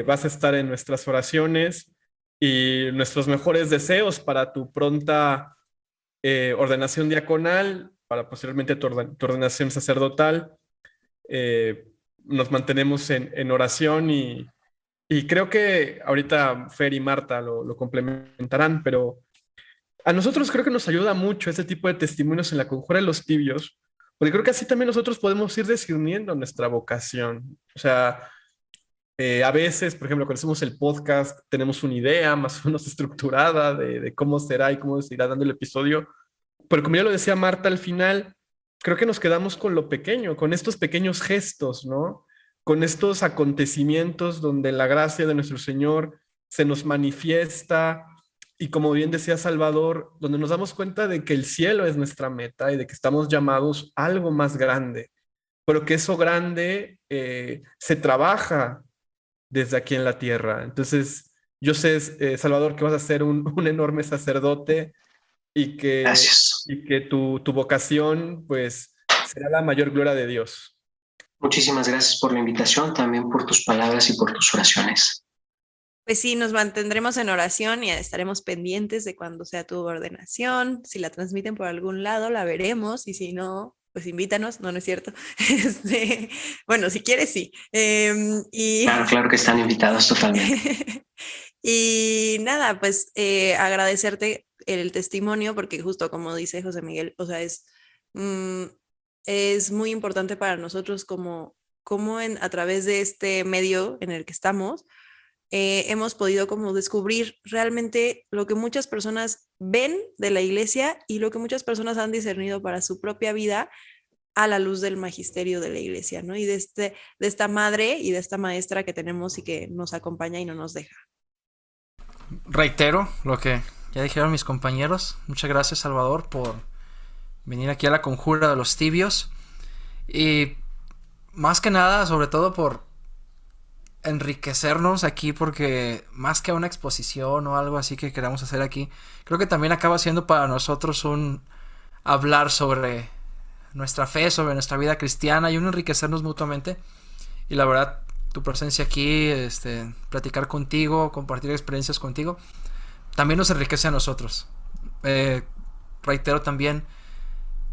Vas a estar en nuestras oraciones y nuestros mejores deseos para tu pronta ordenación diaconal, para posteriormente tu ordenación sacerdotal. Nos mantenemos en oración y creo que ahorita Fer y Marta lo complementarán, pero a nosotros creo que nos ayuda mucho este tipo de testimonios en la Conjura de los Tibios, porque creo que así también nosotros podemos ir discerniendo nuestra vocación. O sea, a veces, por ejemplo, cuando hacemos el podcast, tenemos una idea más o menos estructurada de cómo será y cómo se irá dando el episodio, pero como ya lo decía Marta al final, creo que nos quedamos con lo pequeño, con estos pequeños gestos, ¿no? Con estos acontecimientos donde la gracia de nuestro Señor se nos manifiesta y como bien decía Salvador, donde nos damos cuenta de que el cielo es nuestra meta y de que estamos llamados a algo más grande, pero que eso grande se trabaja desde aquí en la tierra. Entonces, yo sé, Salvador, que vas a ser un enorme sacerdote y Gracias. que tu vocación, pues, será la mayor gloria de Dios. Muchísimas gracias por la invitación, también por tus palabras y por tus oraciones. Pues sí, nos mantendremos en oración y estaremos pendientes de cuando sea tu ordenación. Si la transmiten por algún lado, la veremos, y si no, pues invítanos. No, no es cierto. Bueno, si quieres, sí. Claro que están invitados totalmente. Y nada, pues agradecerte el testimonio, porque justo como dice José Miguel, o sea, es muy importante para nosotros como a través de este medio en el que estamos, hemos podido como descubrir realmente lo que muchas personas ven de la iglesia y lo que muchas personas han discernido para su propia vida a la luz del magisterio de la iglesia, ¿no? Y de esta madre y de esta maestra que tenemos y que nos acompaña y no nos deja. Reitero lo que ya dijeron mis compañeros. Muchas gracias, Salvador, por venir aquí a la Conjura de los Tibios. Y más que nada, sobre todo por enriquecernos aquí, porque más que una exposición o algo así que queramos hacer aquí, creo que también acaba siendo para nosotros un hablar sobre nuestra fe, sobre nuestra vida cristiana y un enriquecernos mutuamente. Y la verdad, tu presencia aquí, platicar contigo, compartir experiencias contigo, también nos enriquece a nosotros. Reitero también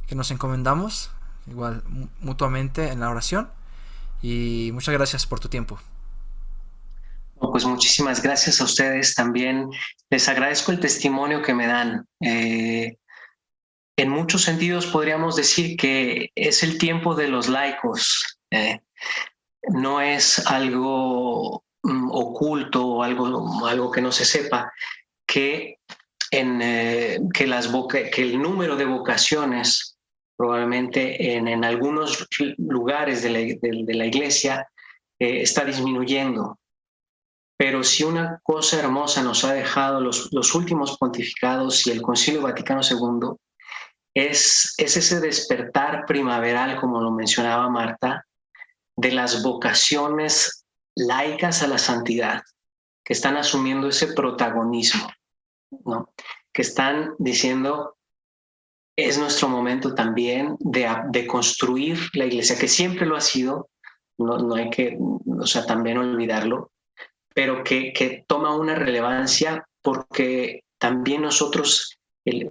que nos encomendamos igual mutuamente en la oración, y muchas gracias por tu tiempo. Pues muchísimas gracias a ustedes también. Les agradezco el testimonio que me dan. En muchos sentidos podríamos decir que es el tiempo de los laicos. No es algo oculto o algo que no se sepa, que el número de vocaciones probablemente en algunos lugares de la iglesia está disminuyendo. Pero si una cosa hermosa nos ha dejado los últimos pontificados y el Concilio Vaticano II, es ese despertar primaveral, como lo mencionaba Marta, de las vocaciones laicas a la santidad, que están asumiendo ese protagonismo, ¿no? Que están diciendo, es nuestro momento también de construir la iglesia, que siempre lo ha sido, no hay que, también olvidarlo, pero que toma una relevancia porque también nosotros,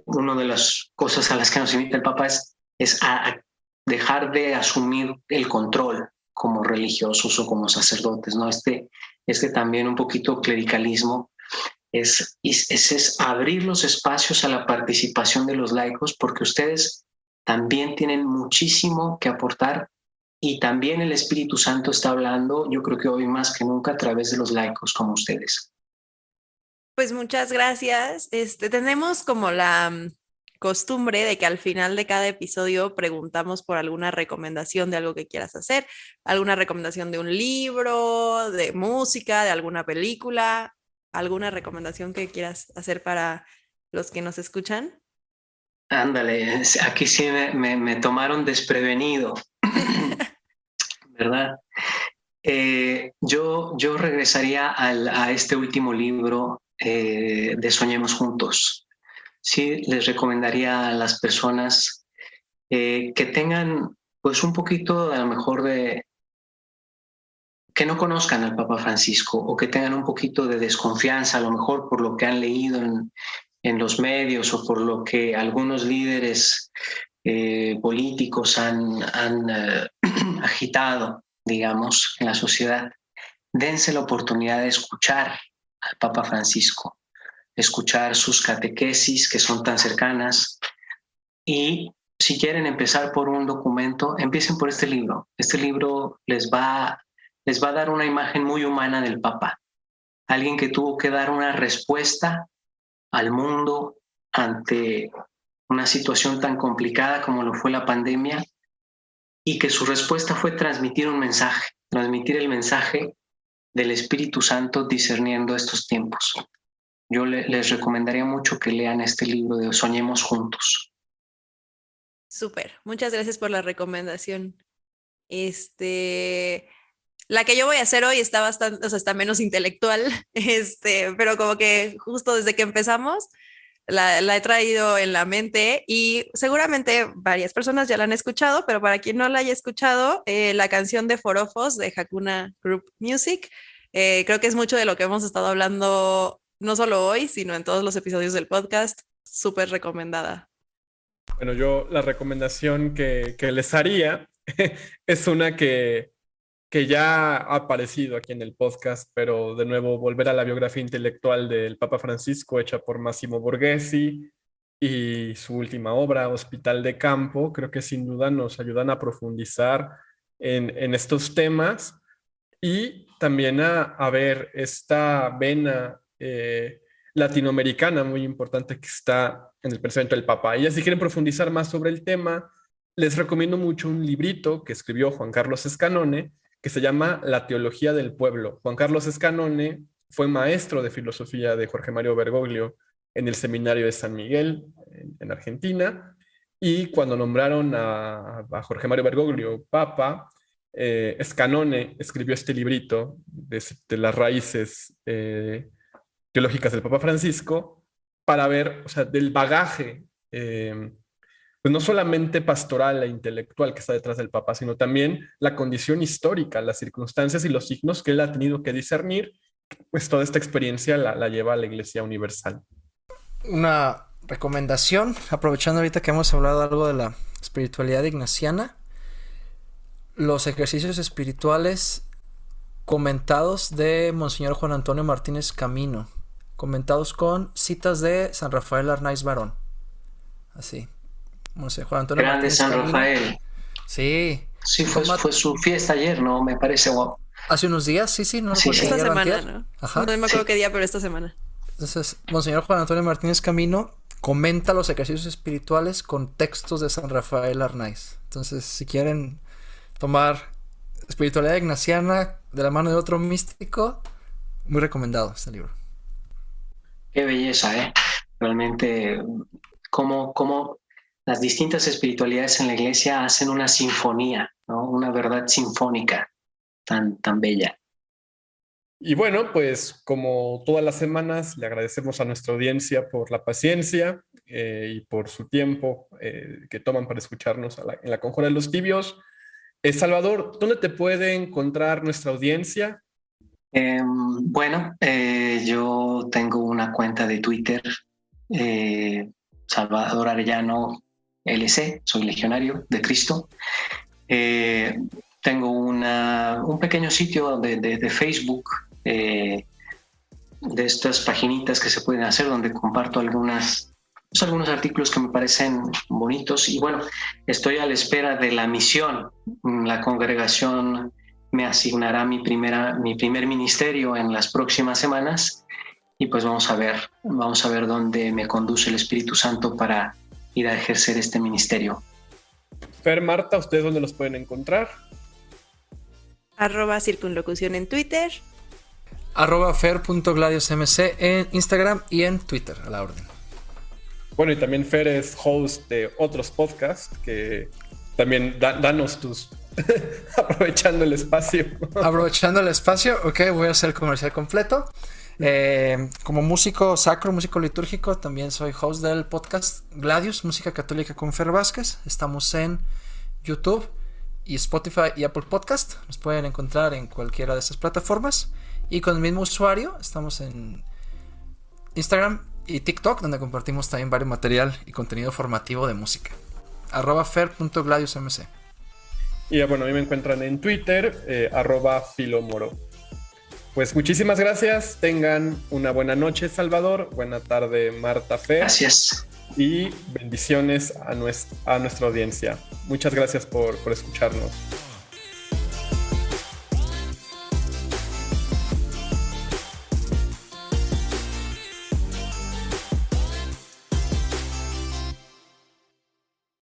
una de las cosas a las que nos invita el Papa es es a dejar de asumir el control como religiosos o como sacerdotes, ¿no? También un poquito clericalismo es abrir los espacios a la participación de los laicos, porque ustedes también tienen muchísimo que aportar y también el Espíritu Santo está hablando, yo creo que hoy más que nunca, a través de los laicos como ustedes. Pues muchas gracias. Tenemos como la costumbre de que al final de cada episodio preguntamos por alguna recomendación de algo que quieras hacer, alguna recomendación de un libro, de música, de alguna película, alguna recomendación que quieras hacer para los que nos escuchan. Ándale, aquí sí me tomaron desprevenido, ¿verdad? Yo regresaría a este último libro de Soñemos Juntos. Sí, les recomendaría a las personas que tengan pues un poquito a lo mejor que no conozcan al Papa Francisco o que tengan un poquito de desconfianza, a lo mejor por lo que han leído en los medios o por lo que algunos líderes políticos han agitado, digamos, en la sociedad. Dense la oportunidad de escuchar al Papa Francisco, escuchar sus catequesis que son tan cercanas, y si quieren empezar por un documento, empiecen por este libro. Este libro les va a dar una imagen muy humana del Papa, alguien que tuvo que dar una respuesta al mundo ante una situación tan complicada como lo fue la pandemia, y que su respuesta fue transmitir un mensaje, transmitir el mensaje del Espíritu Santo discerniendo estos tiempos. Yo les recomendaría mucho que lean este libro de Soñemos Juntos. Súper, muchas gracias por la recomendación. La que yo voy a hacer hoy está bastante, o sea, está menos intelectual, pero como que justo desde que empezamos la he traído en la mente y seguramente varias personas ya la han escuchado, pero para quien no la haya escuchado, la canción de Forofos de Hakuna Group Music, creo que es mucho de lo que hemos estado hablando no solo hoy, sino en todos los episodios del podcast. Súper recomendada. Bueno, yo la recomendación que les haría es una que ya ha aparecido aquí en el podcast, pero de nuevo volver a la biografía intelectual del Papa Francisco hecha por Massimo Borghesi y su última obra, Hospital de Campo. Creo que sin duda nos ayudan a profundizar en estos temas y también a ver esta vena latinoamericana muy importante que está en el pensamiento del Papa. Y si quieren profundizar más sobre el tema, les recomiendo mucho un librito que escribió Juan Carlos Escanone, que se llama La Teología del Pueblo. Juan Carlos Escanone fue maestro de filosofía de Jorge Mario Bergoglio en el seminario de San Miguel, en Argentina, y cuando nombraron a Jorge Mario Bergoglio Papa, Escanone escribió este librito de las raíces teológicas del Papa Francisco para ver, o sea, del bagaje pues no solamente pastoral e intelectual que está detrás del Papa, sino también la condición histórica, las circunstancias y los signos que él ha tenido que discernir, pues toda esta experiencia la lleva a la Iglesia Universal. Una recomendación, aprovechando ahorita que hemos hablado algo de la espiritualidad ignaciana, los ejercicios espirituales comentados de Monseñor Juan Antonio Martínez Camino, comentados con citas de San Rafael Arnaiz Barón. Así. Juan Antonio Grande Martínez San Camino. Rafael. Sí. Sí, fue su fiesta ayer, ¿no? Me parece guapo. Hace unos días, sí, no Sí, esta semana, antier. ¿no? Ajá. No me acuerdo qué día, pero esta semana. Entonces, Monseñor Juan Antonio Martínez Camino comenta los ejercicios espirituales con textos de San Rafael Arnaiz. Entonces, si quieren tomar espiritualidad ignaciana de la mano de otro místico, muy recomendado este libro. Qué belleza, ¿eh? Realmente, cómo las distintas espiritualidades en la Iglesia hacen una sinfonía, ¿no? Una verdad sinfónica tan bella. Y bueno, pues como todas las semanas, le agradecemos a nuestra audiencia por la paciencia y por su tiempo que toman para escucharnos en la Conjura de los Tibios. Salvador, ¿dónde te puede encontrar nuestra audiencia? Yo tengo una cuenta de Twitter, Salvador Arellano LC, soy legionario de Cristo. Tengo un pequeño sitio de Facebook, de estas paginitas que se pueden hacer donde comparto algunos artículos que me parecen bonitos. Y bueno, estoy a la espera de la misión. La congregación me asignará mi primer ministerio en las próximas semanas y pues vamos a ver dónde me conduce el Espíritu Santo para ir a ejercer este ministerio. Fer, Marta, ¿ustedes dónde los pueden encontrar? @circunlocución en Twitter. @fer.gladiusmc en Instagram y en Twitter, a la orden. Bueno, y también Fer es host de otros podcasts que también danos tus... aprovechando el espacio. Aprovechando el espacio, ok, voy a hacer el comercial completo. Como músico sacro, músico litúrgico, también soy host del podcast Gladius, Música Católica con Fer Vázquez. Estamos en YouTube y Spotify y Apple Podcast. Nos pueden encontrar en cualquiera de esas plataformas. Y con el mismo usuario estamos en Instagram y TikTok, donde compartimos también varios material y contenido formativo de música. @fer.gladiusmc. Y bueno, a mí me encuentran en Twitter, @filomoro. Pues muchísimas gracias. Tengan una buena noche, Salvador. Buena tarde, Marta, Fer. Gracias. Y bendiciones a nuestra audiencia. Muchas gracias por escucharnos.